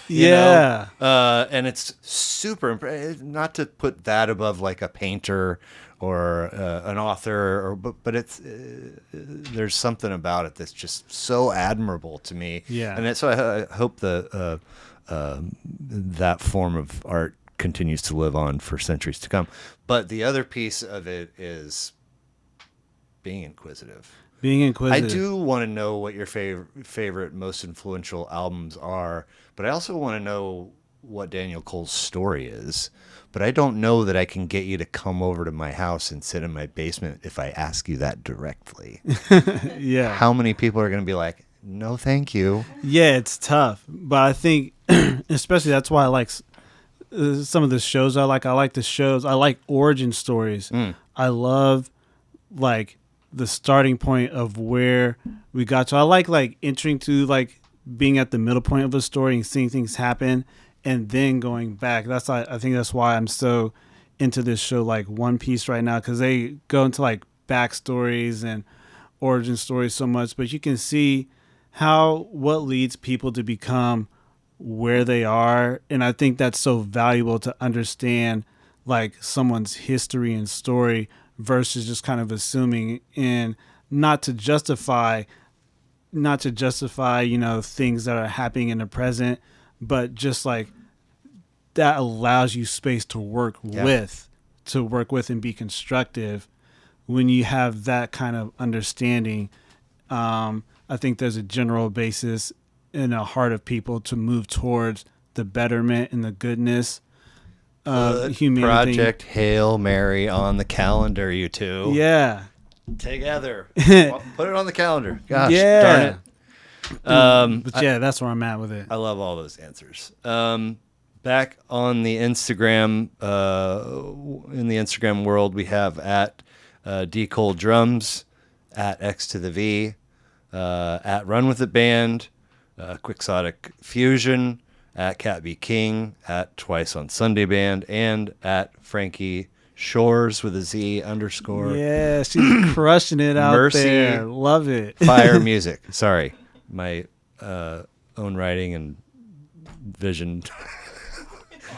Yeah. And it's super not to put that above like a painter or an author, but it's there's something about it that's just so admirable to me. Yeah. And so I hope that form of art continues to live on for centuries to come. But the other piece of it is being inquisitive. Being inquisitive. I do want to know what your favorite, most influential albums are, but I also want to know what Daniel Cole's story is. But I don't know that I can get you to come over to my house and sit in my basement if I ask you that directly. Yeah. How many people are going to be like, no, thank you. Yeah, it's tough, but I think especially that's why I like some of the shows I like. I like the shows. I like origin stories. Mm. I love like the starting point of where we got to. I like entering to like being at the middle point of a story and seeing things happen and then going back. I think that's why I'm so into this show like One Piece right now, because they go into like backstories and origin stories so much, but you can see what leads people to become where they are, and I think that's so valuable to understand like someone's history and story versus just kind of assuming, and not to justify things that are happening in the present, but just like that allows you space to work Yeah. with and be constructive when you have that kind of understanding. I think there's a general basis in the heart of people to move towards the betterment and the goodness of Put humanity. Project Hail Mary on the calendar, you two. Yeah. Together. Put it on the calendar. Gosh, Yeah. darn it. But yeah, that's where I'm at with it. I love all those answers. Back on the Instagram, in the Instagram world, we have at D Cole Drums, at X to the V, at Run With It Band, Quixotic Fusion, at Cat B King, at Twice on Sunday Band, and at Frankie Shores with a Z _ Yeah, she's crushing it out Mercy there. Love it. Fire Music. Sorry, my own writing and vision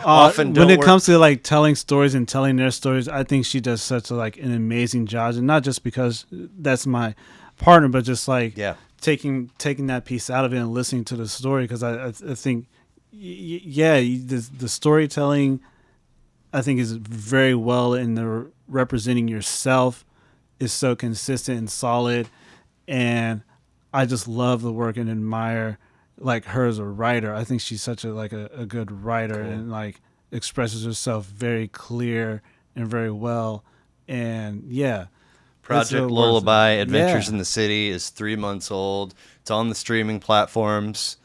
often When don't it work. comes to like telling stories and telling their stories, I think she does such an amazing job, and not just because that's my partner, but just like Yeah. taking that piece out of it and listening to the story, because I think the storytelling I think is very well in the representing yourself is so consistent and solid, and I just love the work and admire like her as a writer. I think she's such a good writer. Cool. And like expresses herself very clear and very well, and yeah. Project Lullaby Adventures in the City is 3 months old. It's on the streaming platforms.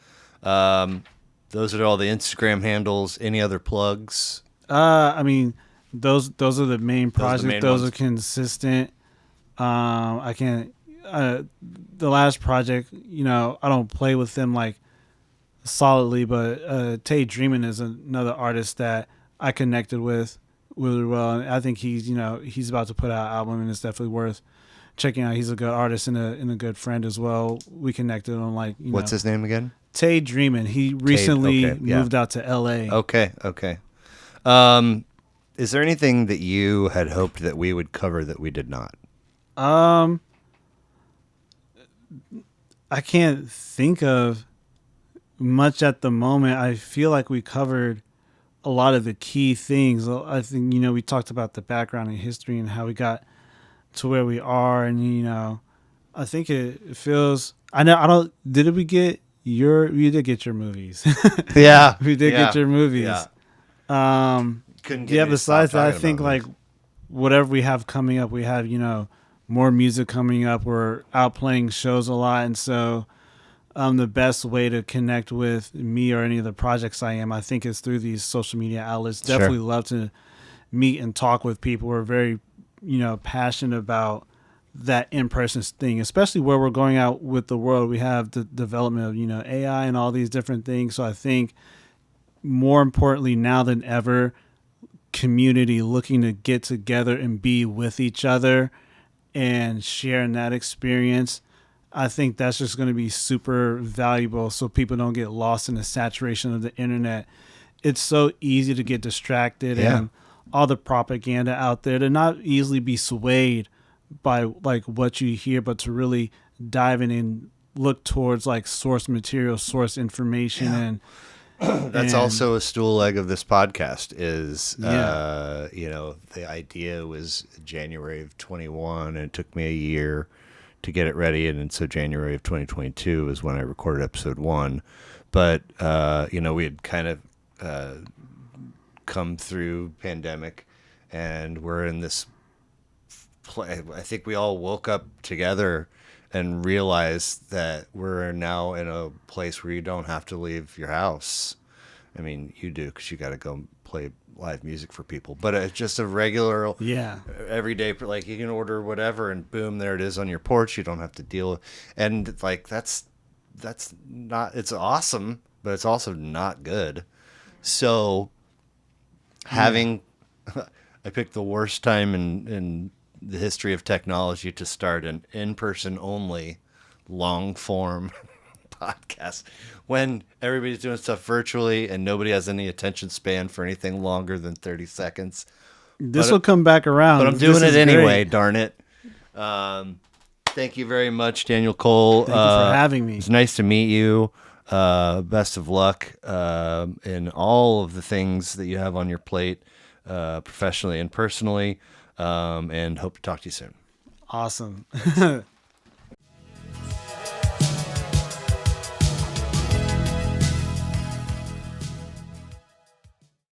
Those are all the Instagram handles. Any other plugs? I mean, those are the main projects. Those ones. are consistent. I can't. The last project, I don't play with them like solidly, but Tay Dreamin' is another artist that I connected with really well, and I think he's about to put out an album, and it's definitely worth checking out. He's a good artist and a good friend as well. We connected on what's his name again? Tay Dreamin'. He recently moved out to LA. Okay. Is there anything that you had hoped that we would cover that we did not? I can't think of much at the moment. I feel like we covered a lot of the key things. I think, we talked about the background and history and how we got to where we are. And, I think it feels, you did get your movies. Yeah. We did get your movies. Yeah. Couldn't get besides that, I think like whatever we have coming up, we have, more music coming up. We're out playing shows a lot. And so the best way to connect with me or any of the projects I think is through these social media outlets. Sure. Definitely love to meet and talk with people. We're very, passionate about that in-person thing, especially where we're going out with the world. We have the development of, AI and all these different things. So I think more importantly now than ever, community looking to get together and be with each other and sharing that experience. I think that's just going to be super valuable so people don't get lost in the saturation of the internet. It's so easy to get distracted and all the propaganda out there, to not easily be swayed by like what you hear, but to really dive in and look towards like source material, source information. And that's also a stool leg of this podcast is, the idea was January of 21 and it took me a year to get it ready. And so January of 2022 is when I recorded episode 1. But, we had kind of come through pandemic and we're in this I think we all woke up together and realize that we're now in a place where you don't have to leave your house. I mean, you do because you got to go play live music for people, but it's just a regular, Yeah. everyday, like you can order whatever and boom, there it is on your porch. You don't have to deal with, and like that's not, it's awesome, but it's also not good. So having, I picked the worst time in the history of technology to start an in-person only long form podcast when everybody's doing stuff virtually and nobody has any attention span for anything longer than 30 seconds. This will come back around. But I'm This doing it is anyway, great. darn it. Thank you very much, Daniel Cole. Thank you for having me. It's nice to meet you. Best of luck in all of the things that you have on your plate, professionally and personally, and hope to talk to you soon. Awesome.